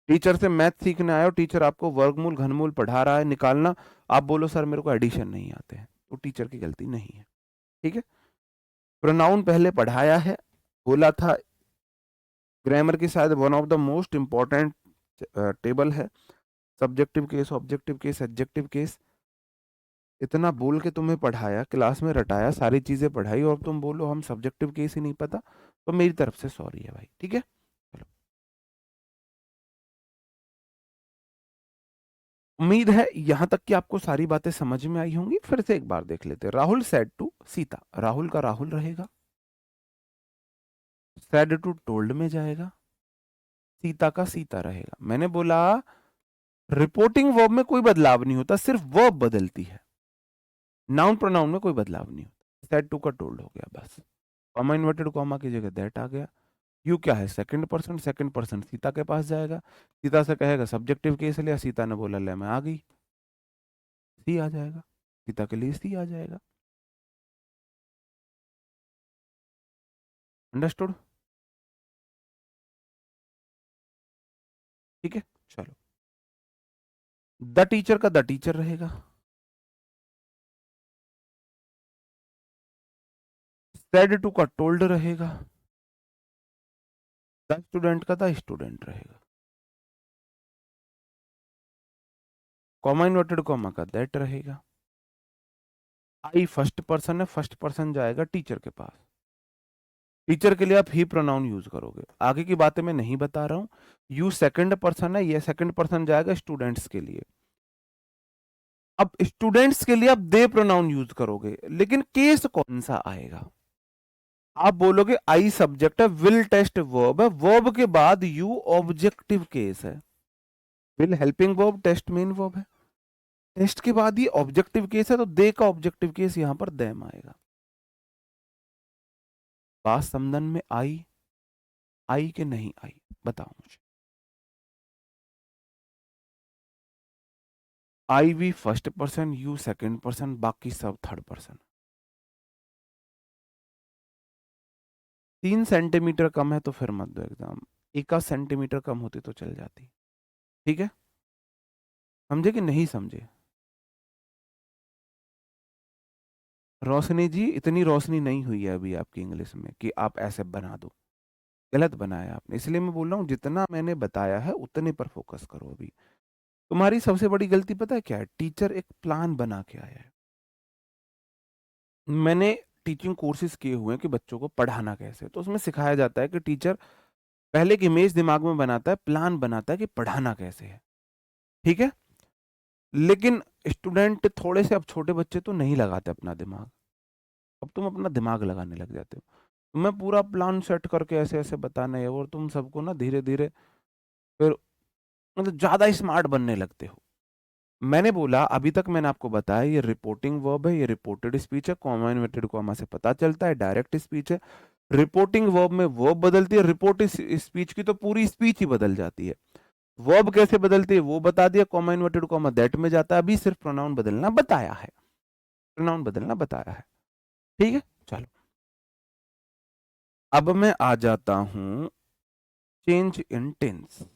Speaker 1: टीचर से मैथ सीखने आए हो, टीचर आपको वर्गमूल घनमूल पढ़ा रहा है निकालना, आप बोलो सर मेरे को एडिशन नहीं आते हैं, तो टीचर की गलती नहीं है। ठीक है, प्रोनाउन पहले पढ़ाया है, बोला था ग्रामर की शायद one of the most important table है, subjective case, objective case, adjective case. इतना बोल के तुम्हें पढ़ाया, क्लास में रटाया, सारी चीजें पढ़ाई, और तुम बोलो हम सब्जेक्टिव केस ही नहीं पता, तो मेरी तरफ से सॉरी है भाई। ठीक है, चलो, उम्मीद है यहां तक कि आपको सारी बातें समझ में आई होंगी। फिर से एक बार देख लेते हैं। राहुल सेड टू सीता, राहुल का राहुल रहेगा, सेड टू टोल्ड में जाएगा, सीता का सीता रहेगा। मैंने बोला रिपोर्टिंग वर्ब में कोई बदलाव नहीं होता, सिर्फ वर्ब बदलती है, नाउन प्रोनाउन में कोई बदलाव नहीं होता। सेड टू का टोल्ड हो गया बस, कॉमा इन्वर्टेड कॉमा की जगह दैट आ गया। यू क्या है, सेकंड पर्सन सीता के पास जाएगा, सीता से कहेगा सब्जेक्टिव केस लिया, सीता ने बोला ले मैं आ गई, सी आ जाएगा, सीता के लिए सी आ जाएगा। अंडरस्टूड? ठीक है, चलो, द टीचर का द टीचर रहेगा, सेड टू का टोल्ड रहेगा, द स्टूडेंट का द स्टूडेंट रहेगा, कॉमा इन्वर्टेड कॉमा का दैट रहेगा। आई फर्स्ट पर्सन है, फर्स्ट पर्सन जाएगा टीचर के पास, टीचर के लिए आप ही प्रोनाउन यूज करोगे। आगे की बातें मैं नहीं बता रहा हूं। यू सेकंड पर्सन है, ये सेकंड पर्सन जाएगा स्टूडेंट्स के लिए। अब स्टूडेंट्स के लिए आप दे प्रोनाउन यूज करोगे, लेकिन केस कौन सा आएगा? आप बोलोगे आई सब्जेक्ट है, विल टेस्ट वर्ब है, वर्ब के बाद यू ऑब्जेक्टिव केस है, will helping verb, test main verb है, टेस्ट के बाद ये ऑब्जेक्टिव केस है, तो दे का ऑब्जेक्टिव केस यहां पर देम आएगा। बात समझन में आई कि नहीं आई, बताओ मुझे। I we first person, you second person, बाकी सब थर्ड पर्सन। 3 सेंटीमीटर कम है तो फिर मत दो एग्जाम, 1 सेंटीमीटर कम होती तो चल जाती। ठीक है, समझे कि नहीं समझे? रोशनी जी, इतनी रोशनी नहीं हुई है अभी आपकी इंग्लिश में कि आप ऐसे बना दो, गलत बनाया आपने, इसलिए मैं बोल रहा हूँ जितना मैंने बताया है उतने पर फोकस करो अभी। तुम्हारी सबसे बड़ी गलती पता है क्या है? टीचर एक प्लान बना के आया है। मैंने टीचिंग कोर्सेज किए हुए हैं कि बच्चों को पढ़ाना कैसे, तो उसमें सिखाया जाता है कि टीचर पहले एक इमेज दिमाग में बनाता है, प्लान बनाता है कि पढ़ाना कैसे है। ठीक है, लेकिन स्टूडेंट थोड़े से, अब छोटे बच्चे तो नहीं लगाते अपना दिमाग, अब तुम अपना दिमाग लगाने लग जाते हो। तो मैं पूरा प्लान सेट करके ऐसे ऐसे बताना है, और तुम सबको ना धीरे धीरे फिर मतलब ज्यादा स्मार्ट बनने लगते हो। मैंने बोला अभी तक मैंने आपको बताया ये रिपोर्टिंग वर्ब है, ये रिपोर्टेड स्पीच है, कॉमा इन्वर्टेड कॉमा से पता चलता है डायरेक्ट स्पीच है। रिपोर्टिंग वर्ब में वर्ब बदलती है, रिपोर्ट स्पीच की तो पूरी स्पीच ही बदल जाती है। वर्ब कैसे बदलती है वो बता दिया, कॉमा इन्वर्टेड कॉमा दैट में जाता है, अभी सिर्फ प्रोनाउन बदलना बताया है, प्रोनाउन बदलना बताया है। ठीक है, चलो, अब मैं आ जाता हूं चेंज इन टेंस।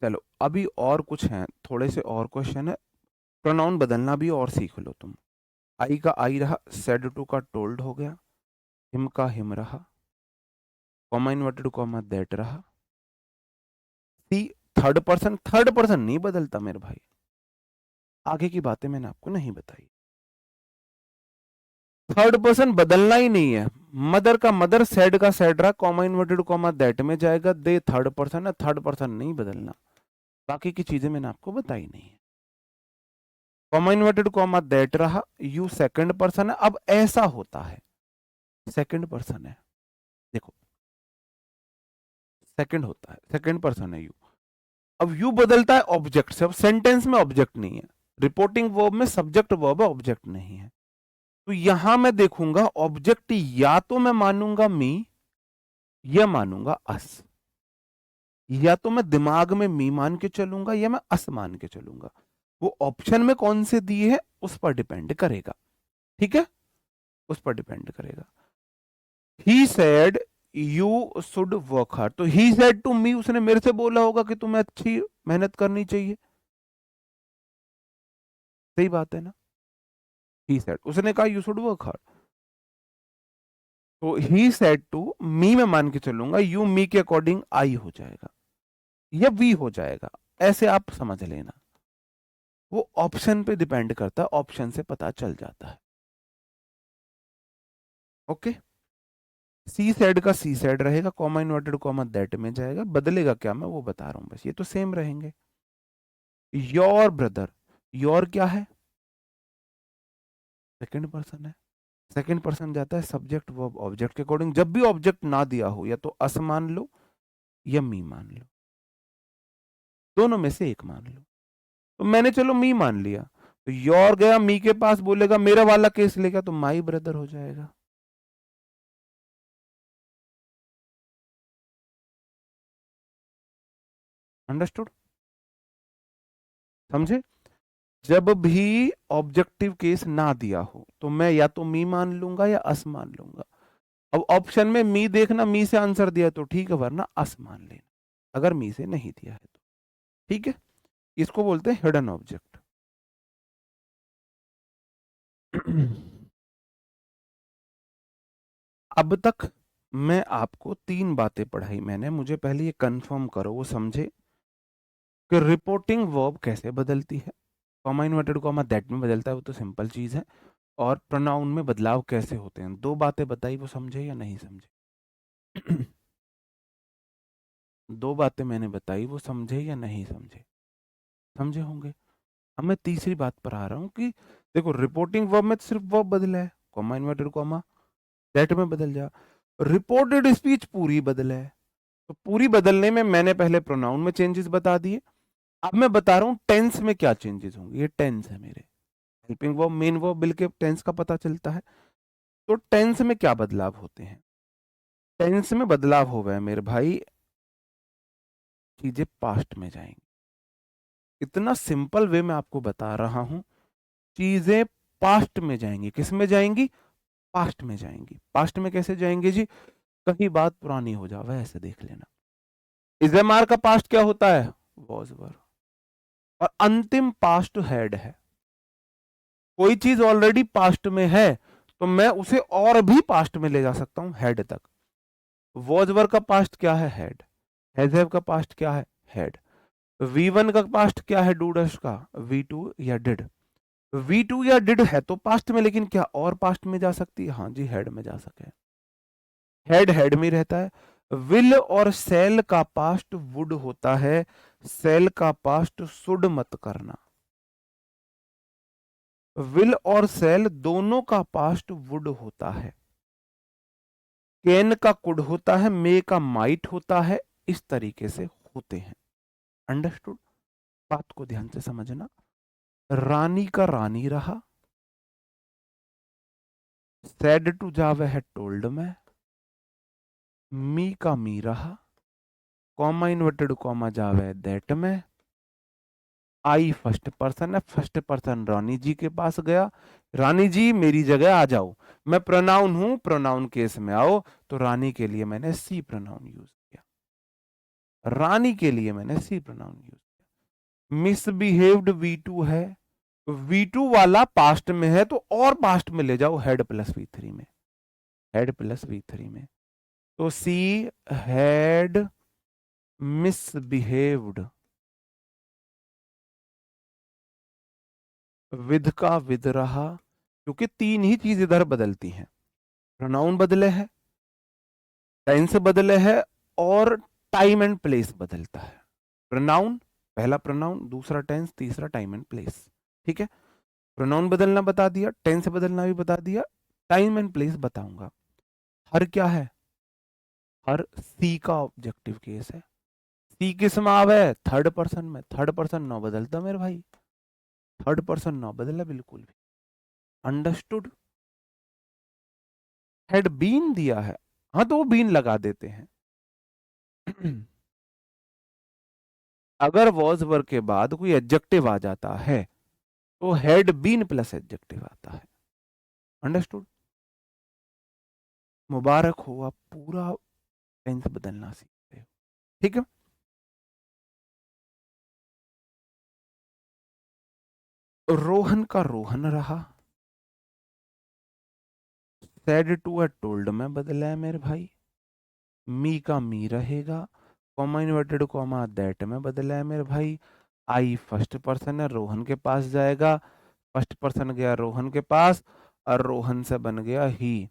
Speaker 1: चलो, अभी और कुछ हैं, थोड़े से और क्वेश्चन है, प्रोनाउन बदलना भी और सीख लो तुम। आई का आई रहा, सेड टू का टोल्ड हो गया, हिम का हिम रहा, कॉमा इन्वर्टेड कॉमा दैट रहा, सी थर्ड पर्सन नहीं बदलता मेरे भाई, आगे की बातें मैंने आपको नहीं बताई। थर्ड पर्सन बदलना ही नहीं है। मदर का मदर, सैड का सैड रहा, कॉमा इन्वर्टेड कॉमा दैट में जाएगा, दे थर्ड पर्सन है, थर्ड पर्सन नहीं बदलना। बाकी की चीजें मैंने आपको बताई नहीं है। कॉमा इन्वर्टेड कॉमा दैट रहा, यू सेकंड पर्सन है। अब ऐसा होता है, सेकंड पर्सन है, देखो सेकंड होता है, सेकंड पर्सन है यू। अब यू बदलता है ऑब्जेक्ट से। अब सेंटेंस में ऑब्जेक्ट नहीं है, रिपोर्टिंग वर्ब में सब्जेक्ट वर्ब है, ऑब्जेक्ट नहीं है। तो यहां मैं देखूंगा ऑब्जेक्ट, या तो मैं मानूंगा मी या मानूंगा अस। या तो मैं दिमाग में मी मान के चलूंगा या मैं अस मान के चलूंगा। वो ऑप्शन में कौन से दिए है उस पर डिपेंड करेगा। ठीक है, उस पर डिपेंड करेगा। He said you should work hard, तो ही सेड टू मी, उसने मेरे से बोला होगा कि तुम्हें अच्छी मेहनत करनी चाहिए। सही बात है ना। ही सेड, उसने कहा यू शुड वर्क हार्ड, तो ही सेड टू मी में मान के चलूंगा, यू मी के अकॉर्डिंग आई हो जाएगा या वी हो जाएगा, ऐसे आप समझ लेना। वो ऑप्शन पे डिपेंड करता है, ऑप्शन से पता चल जाता है। ओके, सी सेड का सी सेड रहेगा, कॉमा इन्वर्टेड कॉमा दैट में जाएगा, बदलेगा क्या मैं वो बता रहा हूं बस, ये तो सेम रहेंगे। योर ब्रदर, योर क्या है, सेकंड पर्सन है। सेकंड पर्सन जाता है सब्जेक्ट वर्ब ऑब्जेक्ट के अकॉर्डिंग। जब भी ऑब्जेक्ट ना दिया हो, या तो अस मान लो या मी मान लो, दोनों में से एक मान लो। तो मैंने चलो मी मान लिया, तो योर गया मी के पास, बोलेगा मेरा वाला केस लेगा, तो माई ब्रदर हो जाएगा। अंडरस्टूड, समझे। जब भी ऑब्जेक्टिव केस ना दिया हो तो मैं या तो मी मान लूंगा या अस मान लूंगा। अब ऑप्शन में मी देखना, मी से आंसर दिया तो ठीक है, वरना अस मान लेना अगर मी से नहीं दिया है तो। ठीक है, इसको बोलते हैं हिडन ऑब्जेक्ट। अब तक मैं आपको तीन बातें पढ़ाई मैंने, मुझे पहले ये कंफर्म करो वो समझे कि रिपोर्टिंग वर्ब कैसे बदलती है। कॉमा इन्वर्टेड कॉमा दैट में बदलता है, वो तो सिंपल चीज है। और प्रोनाउन में बदलाव कैसे होते हैं, दो बातें बताई, वो समझे या नहीं समझे। दो बातें मैंने बताई, वो समझे या नहीं समझे, समझे होंगे। अब मैं तीसरी बात पर आ रहा हूं कि देखो रिपोर्टिंग वर्ब में तो सिर्फ वर्ब बदला है, कॉमा इन्वर्टेड कॉमा दैट में बदल जा। रिपोर्टेड स्पीच पूरी बदला है, तो पूरी बदलने में मैंने पहले प्रोनाउन में चेंजेस बता दिए। अब मैं बता रहा हूं टेंस में क्या चेंजेस होंगे। ये टेंस है मेरे, helping verb main verb bill के टेंस का पता चलता है। तो टेंस में क्या बदलाव होते हैं, टेंस में बदलाव हो गए मेरे भाई, चीजें पास्ट में जाएंगी। इतना सिंपल वे में आपको बता रहा हूं, चीजें पास्ट में जाएंगी। किस में जाएंगी, पास्ट में जाएंगी। पास्ट में कैसे जाएंगे जी, कहीं बात पुरानी हो जावे ऐसे देख लेना। इजेमार का पास्ट क्या होता है, वॉज वर। और अंतिम पास्ट हैड है। कोई चीज ऑलरेडी पास्ट में है तो मैं उसे और भी पास्ट में ले जा सकता हूं, हेड तक। वॉज वर का पास्ट क्या है, हैड। हैज हैव का पास्ट क्या है, हैड। वी वन का पास्ट क्या है, डू डस्ट का, वी टू या डिड। वी टू या डिड है तो पास्ट में, लेकिन क्या और पास्ट में जा सकती है, हाँ जी हेड में जा सके। हेड हेड में रहता है। विल और सेल का पास्ट वुड होता है, सेल का पास्ट शुड मत करना। विल और सेल दोनों का पास्ट वुड होता है। कैन का कुड होता है, मे का माइट होता है, इस तरीके से होते हैं। अंडरस्टूड, बात को ध्यान से समझना। रानी का रानी रहा, सैड टू जावे है टोल्ड में, मी का मी रहा, कॉमा इन्वर्टेड कॉमा जावे दैट में, आई फर्स्ट पर्सन है, फर्स्ट पर्सन रानी जी के पास गया, रानी जी मेरी जगह आ जाओ। मैं प्रोनाउन हूं, प्रोनाउन केस में आओ, तो रानी के लिए मैंने सी प्रोनाउन यूज किया। रानी के लिए मैंने सी प्रोनाउन यूज किया। मिसबिहेव्ड वी टू है, वी टू वाला पास्ट में है तो और पास्ट में ले जाओ, हेड प्लस वी थ्री में, हेड प्लस वी थ्री में। तो सी हैड मिसबिहेव्ड, विद का विद रहा, क्योंकि तीन ही चीज इधर बदलती हैं, प्रोनाउन बदले हैं, टेंस बदले हैं, और टाइम एंड प्लेस बदलता है। प्रोनाउन, पहला प्रोनाउन, दूसरा टेंस, तीसरा टाइम एंड प्लेस। ठीक है, प्रोनाउन बदलना बता दिया, टेंस बदलना भी बता दिया, टाइम एंड प्लेस बताऊंगा। हर क्या है? हर सी का ऑब्जेक्टिव केस है। सी किस में आवे? थर्ड पर्सन में। थर्ड पर्सन नौ बदलता मेरे भाई, थर्ड पर्सन नौ बदला बिल्कुल भी। अंडरस्टूड? हैड बीन दिया है, हाँ तो वो बीन लगा देते हैं। अगर वॉज वर्ग के बाद कोई एडजेक्टिव आ जाता है तो हैड बीन प्लस एडजेक्टिव आता है। अंडरस्टूड? मुबारक हो, आप पूरा टेंस बदलना सीख रहे हो। ठीक है, रोहन का रोहन रहा, सैड टू है टोल्ड में बदला है मेरे भाई। मी का मी रहेगा, कॉमा इन्वर्टेड कॉमा दैट में बदला है मेरे भाई। आई फर्स्ट पर्सन है, रोहन के पास जाएगा, फर्स्ट पर्सन गया रोहन के पास, और रोहन से बन गया ही।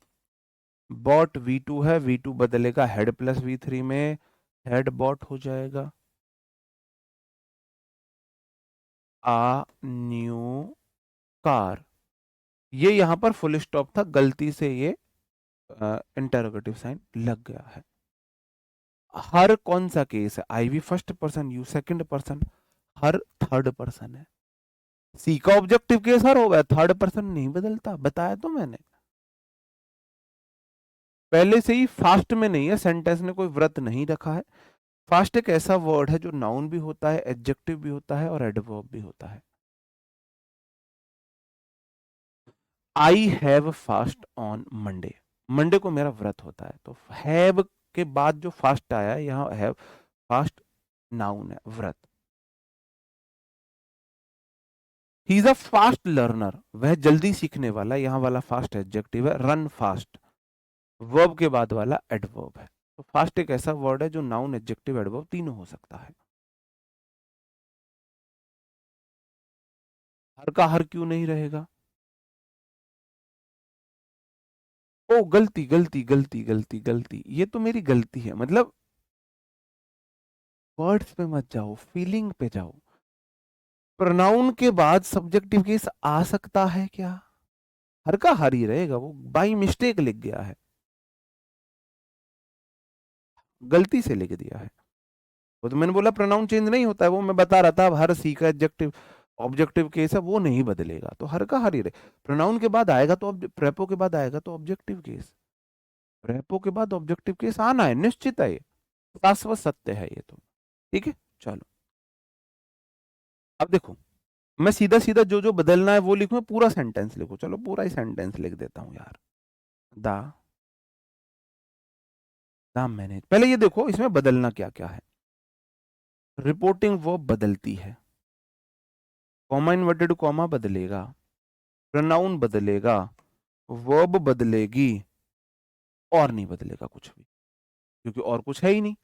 Speaker 1: बॉट V2 है, V2 बदलेगा हेड प्लस V3 में, हेड बॉट हो जाएगा। आ न्यू कार, ये यहां पर फुल स्टॉप था, गलती से ये इंटरोगेटिव साइन लग गया है। हर कौन सा केस है? I we first person, you second person, हर थर्ड पर्सन है। सी का ऑब्जेक्टिव केस हर होगा, थर्ड पर्सन नहीं बदलता, बताया तो मैंने पहले से ही। फास्ट में नहीं है, सेंटेंस ने कोई व्रत नहीं रखा है। फास्ट एक ऐसा वर्ड है जो नाउन भी होता है, एडजेक्टिव भी होता है, और एडवर्ब भी होता है। I have fast on Monday, Monday को मेरा व्रत होता है, तो हैव के बाद जो फास्ट आया है, यहाँ हैव फास्ट नाउन है, व्रत। He is a fast learner, वह जल्दी सीखने वाला, यहाँ वाला फास्ट एडजेक्टिव है। रन फास्ट वर्ब के बाद वाला एडवर्ब है। तो फास्ट एक ऐसा वर्ड है जो नाउन, एडजेक्टिव, एडवर्ब तीनों हो सकता है। हर का हर क्यों नहीं रहेगा? ओ गलती गलती गलती गलती गलती, ये तो मेरी गलती है, मतलब वर्ड्स पे मत जाओ, फीलिंग पे जाओ। प्रोनाउन के बाद सब्जेक्टिव केस आ सकता है क्या? हर का हर ही रहेगा, वो बाई मिस्टेक लिख गया है, गलती से लिख दिया है। वो तो मैंने बोला प्रोनाउन चेंज नहीं होता है, वो मैं बता रहा था। अब हर सी का एडजेक्टिव ऑब्जेक्टिव केस है, वो नहीं बदलेगा, तो हर का हर ही रहे। प्रोनाउन के बाद आएगा तो प्रेपो के बाद आएगा तो ऑब्जेक्टिव केस, प्रेपो के बाद ऑब्जेक्टिव केस आना है, निश्चित है ये, शाश्वत सत्य है ये तो। ठीक है, चलो अब देखो, मैं सीधा सीधा जो जो बदलना है वो लिखूं, पूरा सेंटेंस लिखो, चलो पूरा ही सेंटेंस लिख देता हूं यार। द द मैनेज, पहले ये देखो इसमें बदलना क्या क्या है। रिपोर्टिंग वर्ब बदलती है, कॉमा इन्वर्टेड कॉमा बदलेगा, प्रोनाउन बदलेगा, वर्ब बदलेगी, और नहीं बदलेगा कुछ भी, क्योंकि और कुछ है ही नहीं।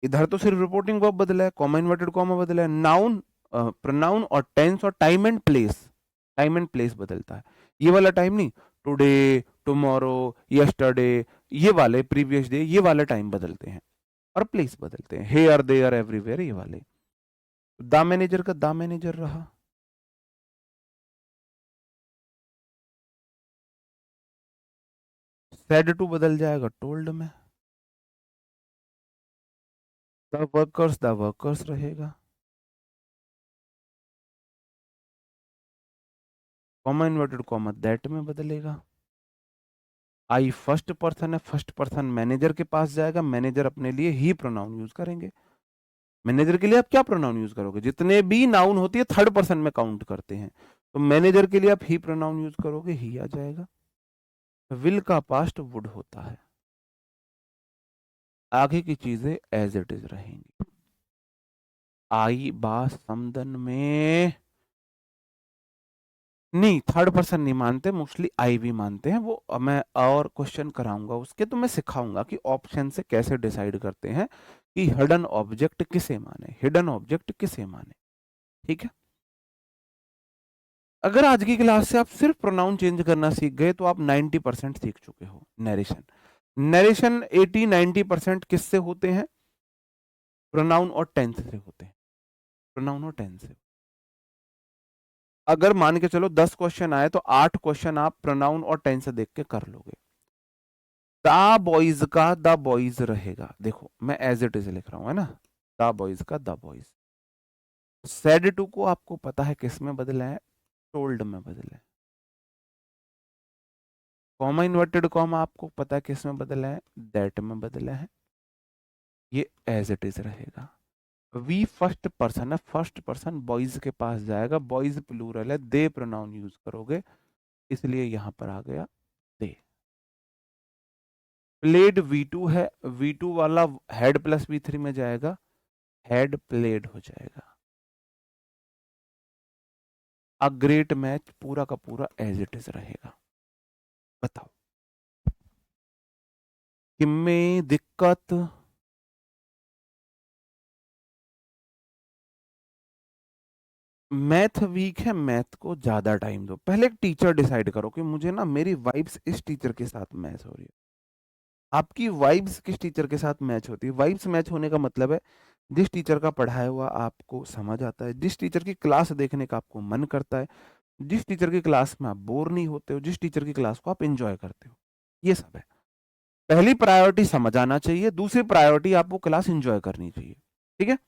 Speaker 1: इधर तो सिर्फ रिपोर्टिंग वर्ब बदला है, कॉमा इन्वर्टेड कॉमा बदला है, नाउन, प्रोनाउन और टेंस और time and place, time and place बदलता है। ये वाला टाइम नहीं, टुडे, टुमारो, यस्टरडे, ये वाले प्रीवियस डे, ये वाले टाइम बदलते हैं, और प्लेस बदलते हैं, हेयर देयर एवरीवेयर, ये वाले। द मैनेजर का द मैनेजर रहा, सेड टू बदल जाएगा टोल्ड में, द वर्कर्स रहेगा, कॉमा इन्वर्टेड कॉमा दैट में बदलेगा। आई फर्स्ट पर्सन है, फर्स्ट पर्सन मैनेजर के पास जाएगा, मैनेजर अपने लिए ही प्रोनाउन यूज करेंगे। मैनेजर के लिए आप क्या प्रोनाउन यूज करोगे? जितने भी नाउन होती है थर्ड पर्सन में काउंट करते हैं, तो मैनेजर के लिए आप ही प्रोनाउन यूज करोगे, ही आ जाएगा। विल का पास्ट वुड होता है, आगे की चीजें एज इट इज रहेंगी। आई बा समदन में नहीं, थर्ड पर्सन नहीं मानते, मोस्टली आई भी मानते हैं वो। मैं और क्वेश्चन कराऊंगा उसके, तो मैं सिखाऊंगा कि ऑप्शन से कैसे डिसाइड करते हैं कि हिडन ऑब्जेक्ट किसे माने, हिडन ऑब्जेक्ट किसे माने। ठीक है, अगर आज की क्लास से आप सिर्फ प्रोनाउन चेंज करना सीख गए तो आप 90% सीख चुके हो। नरेशन नरेशन 80-90% किससे होते हैं? प्रोनाउन और टेंस से होते हैं। प्रोनाउन और टेंस से। अगर मान के चलो 10 क्वेश्चन आए तो 8 क्वेश्चन आप प्रोनाउन और टेंस देख के कर लोगे। द बॉयज का द बॉयज रहेगा, देखो मैं एज इट इज लिख रहा हूं, है ना। द बॉयज का द बॉयज। सेड टू को आपको पता है किस में बदला है? टोल्ड में बदला है। कॉमा इन्वर्टेड कॉमा आपको पता है किस में बदला है? दैट में बदला है। ये एज इट इज रहेगा। वी फर्स्ट पर्सन है, फर्स्ट पर्सन बॉयज के पास जाएगा, बॉयज प्लूरल है, दे प्रोनाउन यूज करोगे, इसलिए यहां पर आ गया दे। प्लेड V2 है, V2 वाला हेड प्लस V3 में जाएगा, हेड प्लेड हो जाएगा। अ ग्रेट मैच पूरा का पूरा एज इट इज रहेगा। बताओ किसमें दिक्कत? मैथ वीक है, मैथ को ज्यादा टाइम दो। पहले एक टीचर डिसाइड करो कि मुझे ना मेरी वाइब्स इस टीचर के साथ मैच हो रही है। आपकी वाइब्स किस टीचर के साथ मैच होती है? वाइब्स मैच होने का मतलब है जिस टीचर का पढ़ाया हुआ आपको समझ आता है, जिस टीचर की क्लास देखने का आपको मन करता है, जिस टीचर की क्लास में आप बोर नहीं होते हो, जिस टीचर की क्लास को आप एंजॉय करते हो। ये सब है। पहली प्रायोरिटी समझ आना चाहिए, दूसरी प्रायोरिटी आपको क्लास एंजॉय करनी चाहिए। ठीक है।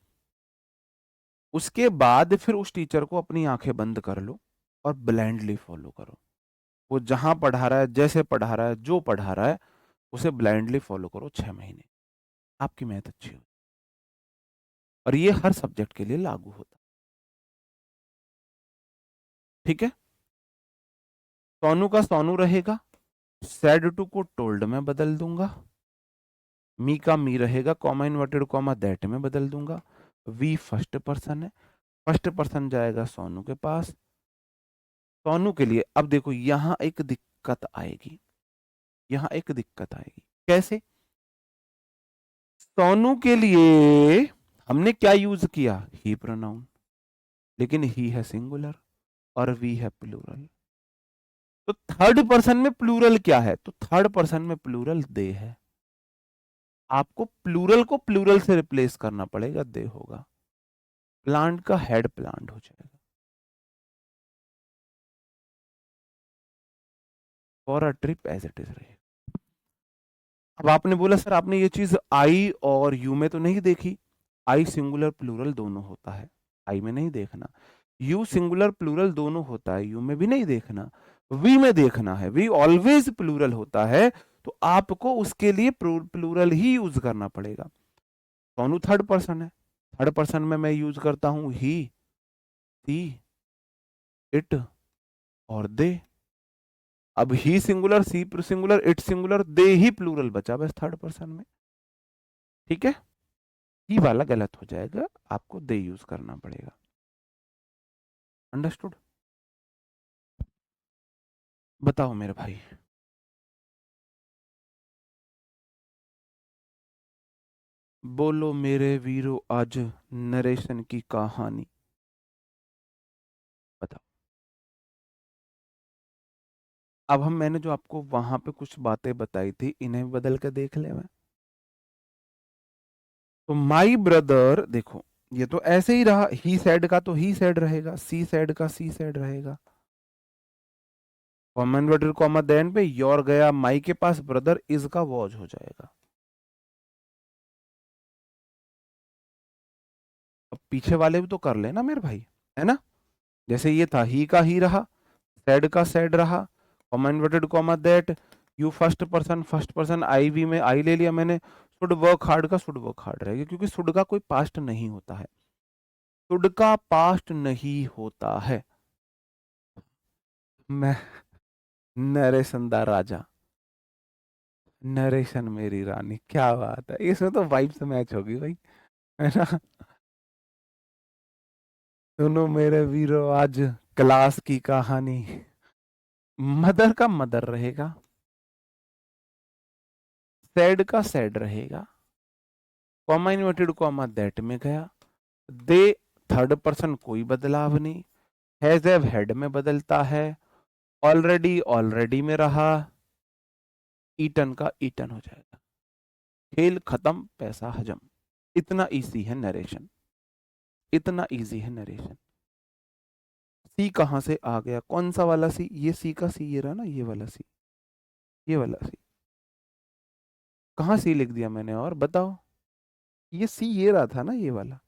Speaker 1: उसके बाद फिर उस टीचर को अपनी आंखें बंद कर लो और ब्लाइंडली फॉलो करो। वो जहां पढ़ा रहा है, जैसे पढ़ा रहा है, जो पढ़ा रहा है, उसे ब्लाइंडली फॉलो करो 6 महीने, आपकी मैथ अच्छी हो। और ये हर सब्जेक्ट के लिए लागू होता है। ठीक है। सोनू का सोनू रहेगा, सैड टू को टोल्ड में बदल दूंगा, मी का मी रहेगा, कॉमा इन्वर्टेड कॉमा दैट में बदल दूंगा। वी फर्स्ट पर्सन है, फर्स्ट पर्सन जाएगा सोनू के पास। सोनू के लिए अब देखो यहां एक दिक्कत आएगी, यहां एक दिक्कत आएगी। कैसे? सोनू के लिए हमने क्या यूज किया? ही प्रोनाउन, लेकिन ही है सिंगुलर और वी है प्लूरल। तो थर्ड पर्सन में प्लूरल क्या है? तो थर्ड पर्सन में प्लूरल दे है। आपको प्लूरल को प्लूरल से रिप्लेस करना पड़ेगा, दे होगा। प्लांट का हेड प्लांट हो जाएगा। For a trip as it is रहेगा। अब आपने बोला सर आपने ये चीज आई और यू में तो नहीं देखी। आई सिंगुलर प्लूरल दोनों होता है, आई में नहीं देखना। यू सिंगुलर प्लूरल दोनों होता है, यू में भी नहीं देखना। वी में देखना है, वी ऑलवेज प्लूरल होता है, तो आपको उसके लिए प्लूरल ही यूज करना पड़ेगा। सोनू थर्ड पर्सन है, थर्ड पर्सन में मैं यूज करता हूं ही, सी, इट और दे। अब he singular, she singular, it singular, they he plural बचा बस थर्ड पर्सन में। ठीक है। ही वाला गलत हो जाएगा, आपको दे यूज करना पड़ेगा। अंडरस्टूड? बताओ मेरे भाई। बोलो मेरे वीरो आज नरेशन की कहानी। बताओ। अब हम मैंने जो आपको वहां पे कुछ बातें बताई थी, इन्हें बदल कर देख ले मैं। तो माई ब्रदर देखो, ये तो ऐसे ही रहा, ही सैड का तो ही सैड रहेगा, सी सैड का सी सैड रहेगा। कॉमन इन्वर्टेड कॉमा देन पे योर गया माई के पास, ब्रदर इज का वॉज हो जाएगा। अब पीछे वाले भी तो कर लेना मेरे भाई, है ना। जैसे ये था ही का ही रहा, सैड का सैड रहा, comma inverted comma that, you first person I we में आई ले लिया मैंने, शुड वर्क हार्ड का शुड वर्क हार्ड रहेगा, क्योंकि शुड का कोई पास्ट नहीं होता है, शुड का पास्ट नहीं होता है। मैं नरेशन दा राजा, नरेशन मेरी रानी, क्या बात है, इसमें तो वाइब से मैच होगी भाई, है ना। सुनो मेरे वीरो आज क्लास की कहानी। मदर का मदर रहेगा, सैड का सैड रहेगा, कॉमा इन्वर्टेड कॉमा दैट में गया, दे थर्ड पर्सन कोई बदलाव नहीं, हैज हैव हैड में बदलता है, ऑलरेडी ऑलरेडी में रहा, ईटन का ईटन हो जाएगा। खेल खत्म, पैसा हजम। इतना इजी है नरेशन, इतना इजी है नरेशन। सी कहां से आ गया, कौन सा वाला सी, ये सी का सी, ये रहा ना, ये वाला सी, ये वाला सी। कहां सी लिख दिया मैंने, और बताओ। ये सी ये रहा था ना, ये वाला।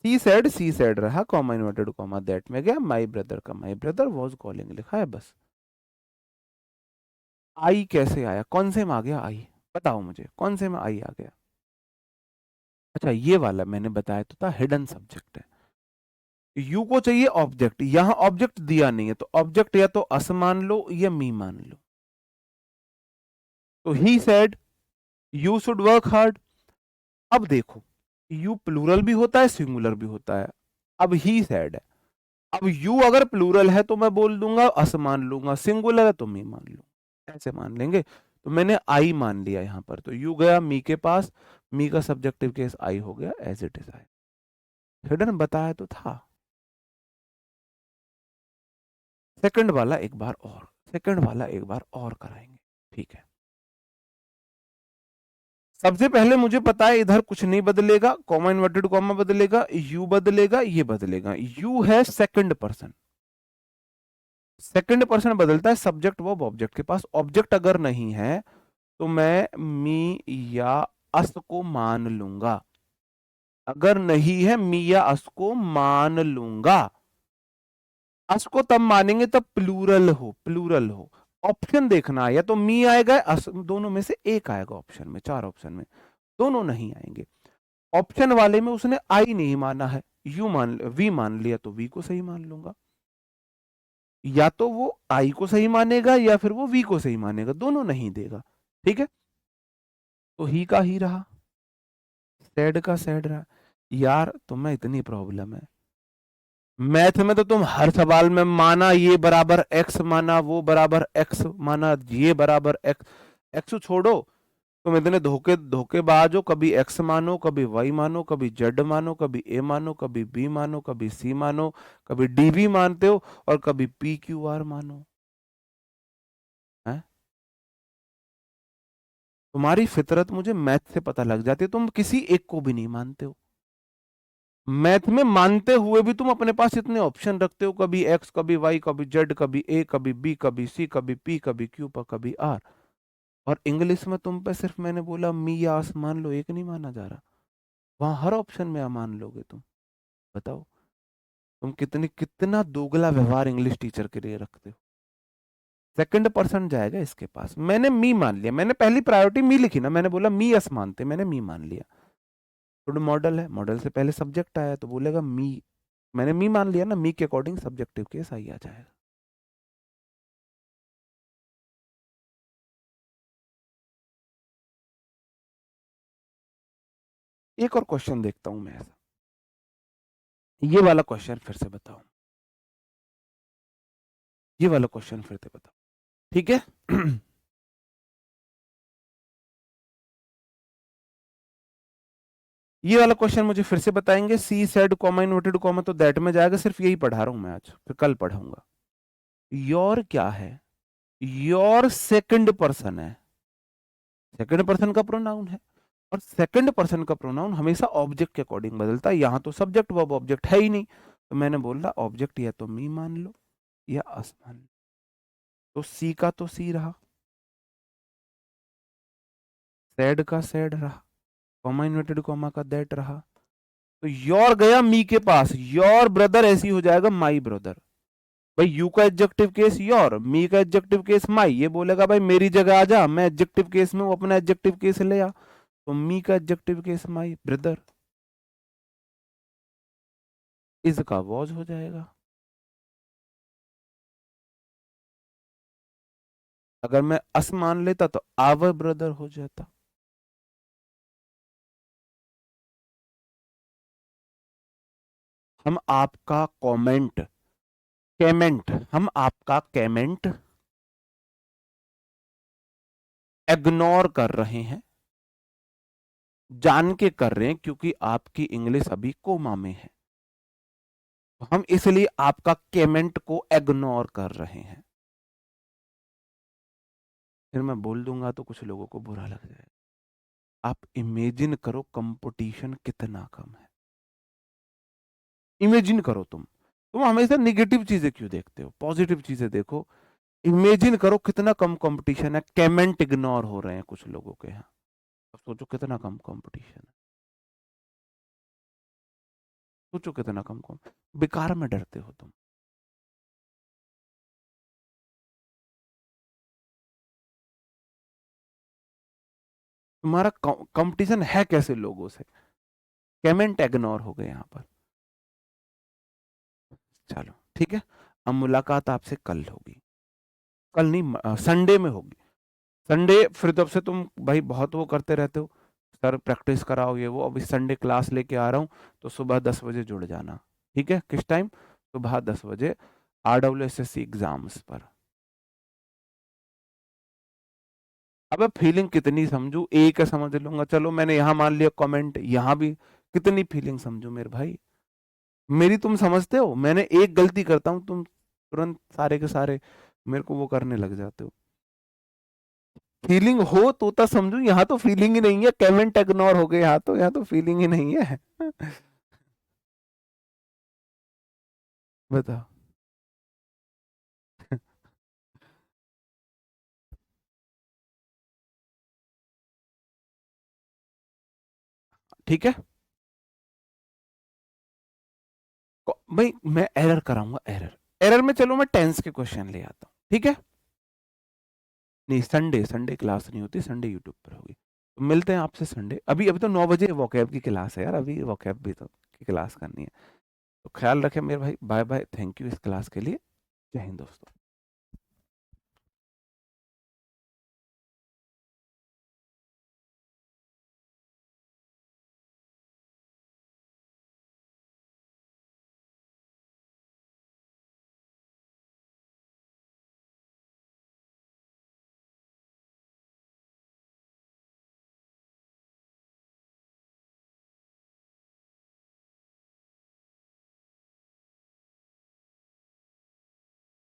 Speaker 1: सी सेड रहा, कॉमा इन्वर्टेड कॉमा दैट में गया, माई ब्रदर का माई ब्रदर वॉज कॉलिंग लिखा है बस। आई कैसे आया, कौन से में आ गया आई, बताओ मुझे कौन से में आई आ गया। अच्छा ये वाला मैंने बताया तो था, हिडन सब्जेक्ट है। यू को चाहिए ऑब्जेक्ट, यहां ऑब्जेक्ट दिया नहीं है, तो ऑब्जेक्ट या तो अस मान लो या मी मान लो। तो he said you should work hard. अब देखो, यू प्लूरल भी होता है सिंगुलर भी होता है। अब ही सेड है, अब यू अगर प्लूरल है तो मैं बोल दूंगा अस मान लूंगा, सिंगुलर है तो मी मान लूंगा, ऐसे मान लेंगे। तो मैंने आई मान लिया यहां पर, तो यू गया मी के पास, मी का सब्जेक्टिव केस आई हो गया, as it is I. Hidden बताया तो था। सेकंड वाला एक बार और, सेकंड वाला एक बार और कराएंगे, ठीक है। सबसे पहले मुझे पता है इधर कुछ नहीं बदलेगा, कॉमा इन्वर्टेड कॉमा बदलेगा, यू बदलेगा, ये बदलेगा। यू है सेकंड पर्सन, सेकंड पर्सन बदलता है सब्जेक्ट वर्ब ऑब्जेक्ट के पास। ऑब्जेक्ट अगर नहीं है तो मैं मी या अस को मान लूंगा, अगर नहीं है मी या अस को मान लूंगा। अस को तब मानेंगे तब प्लूरल हो, प्लूरल हो। ऑप्शन देखना, या तो मी आएगा अस, दोनों में से एक आएगा ऑप्शन में, चार ऑप्शन में दोनों नहीं आएंगे। ऑप्शन वाले में उसने आई नहीं माना है, यू मान वी मान लिया, तो वी को सही मान लूंगा। या तो वो आई को सही मानेगा या फिर वो वी को सही मानेगा, दोनों नहीं देगा, ठीक है। तो ही का ही रहा, सैड का सैड रहा। यार तुम्हें इतनी प्रॉब्लम है मैथ में, तो तुम हर सवाल में माना ये बराबर एक्स माना, वो बराबर एक्स माना, ये बराबर एक्स। एक्स छोड़ो, तुम इतने धोखेबाज हो, कभी एक्स मानो, कभी वाई मानो, कभी जेड मानो, कभी ए मानो, कभी बी मानो, कभी सी मानो, कभी डी भी मानते हो, और कभी पी क्यू आर मानो है। तुम्हारी फितरत मुझे मैथ से पता लग जाती है, तुम किसी एक को भी नहीं मानते हो। मैथ में मानते हुए भी तुम अपने पास इतने ऑप्शन रखते हो, कभी एक्स, कभी वाई, कभी जेड, कभी ए, कभी बी, कभी सी, कभी पी, कभी क्यू, पर कभी आर। और इंग्लिश में तुम पे सिर्फ मैंने बोला मी या आस मान लो, एक नहीं माना जा रहा, वहां हर ऑप्शन में आ मान लोगे तुम। बताओ तुम कितना दोगला व्यवहार इंग्लिश टीचर के लिए रखते हो। सेकंड पर्सन जाएगा इसके पास, मैंने मी मान लिया, मैंने पहली प्रायोरिटी मी लिखी ना, मैंने बोला मी यस मानते, मैंने मी मान लिया। तो मॉडल है, मॉडल से पहले सब्जेक्ट आया तो बोलेगा मी, मैंने मी मान लिया ना, मी के अकॉर्डिंग सब्जेक्टिव केस आई आ जाएगा। एक और क्वेश्चन देखता हूं मैं ऐसा, ये वाला क्वेश्चन फिर से बताओ, ये वाला क्वेश्चन फिर से बताओ, ठीक है। ये वाला क्वेश्चन मुझे फिर से बताएंगे, she said comma inverted comma तो दैट में जाएगा, सिर्फ यही पढ़ा रहा हूं मैं आज, फिर कल पढ़ाऊंगा। योर क्या है, योर सेकंड पर्सन है, सेकंड पर्सन का प्रोनाउन है, और सेकंड पर्सन का प्रोनाउन हमेशा ऑब्जेक्ट के अकॉर्डिंग बदलता है। यहां तो सब्जेक्ट वर्ब ऑब्जेक्ट है ही नहीं, तो मैंने बोला ऑब्जेक्ट या तो मी मान लो या अस मान लो। तो सी का तो सी रहा, सैड का सैड रहा, कॉमा इन्वर्टेड कॉमा का दैट रहा। तो योर गया मी के पास, योर ब्रदर ऐसी हो जाएगा माई ब्रदर। भाई यू का एडजेक्टिव केस योर, मी का एडजेक्टिव केस माई, ये बोलेगा भाई मेरी जगह आ जा, मैं एडजेक्टिव केस में हूं, अपना एडजेक्टिव केस ले आ। तो मी का adjective case my brother, is का वॉज हो जाएगा। अगर मैं अस मान लेता तो आवर ब्रदर हो जाता। हम आपका कमेंट, केमेंट, हम आपका केमेंट इग्नोर कर रहे हैं, जान के कर रहे हैं, क्योंकि आपकी इंग्लिश अभी कोमा में है। तो हम इसलिए आपका कमेंट को इग्नोर कर रहे हैं। फिर मैं बोल दूंगा तो कुछ लोगों को बुरा लग जाएगा। आप इमेजिन करो कंपटीशन कितना कम है। इमेजिन करो तुम हमेशा निगेटिव चीजें क्यों देखते हो, पॉजिटिव चीजें देखो। इमेजिन करो कितना कम कंपटीशन है, कमेंट इग्नोर हो रहे हैं कुछ लोगों के यहाँ। अब सोचो कितना कम कंपटीशन है, सोचो कितना कम बेकार में डरते हो तुम। तुम्हारा कंपटीशन है कैसे लोगों से, कमेंट इग्नोर हो गए यहाँ पर। चलो ठीक है, अब मुलाकात आपसे कल होगी, कल नहीं संडे में होगी। संडे फिर तब से तुम भाई बहुत वो करते रहते हो, सर प्रैक्टिस कराओ ये वो। अभी संडे क्लास लेके आ रहा हूँ, तो सुबह 10 बजे जुड़ जाना। ठीक है, किस टाइम? सुबह 10 बजे, RWSSC एग्जाम्स पर। अब फीलिंग कितनी समझू, एक है समझ लूंगा, चलो मैंने यहाँ मान लिया कमेंट, यहाँ भी कितनी फीलिंग समझू मेरे भाई। मेरी तुम समझते हो, मैंने एक गलती करता हूँ तुम तुरंत सारे के सारे मेरे को वो करने लग जाते हो। फीलिंग हो तो समझू, यहाँ तो फीलिंग ही नहीं है, कमेंट इग्नोर हो गए, यहाँ तो फीलिंग ही नहीं है। बताओ। ठीक है भाई, मैं एरर कराऊंगा, एरर एरर में चलो मैं टेंस के क्वेश्चन ले आता हूँ। ठीक है, नहीं संडे, संडे क्लास नहीं होती, संडे यूट्यूब पर होगी। तो मिलते हैं आपसे संडे। अभी अभी तो 9 बजे वोकैब की क्लास है यार, अभी वोकैब भी तो की क्लास करनी है। तो ख्याल रखें मेरे भाई, बाय बाय, थैंक यू इस क्लास के लिए। जय हिंद दोस्तों।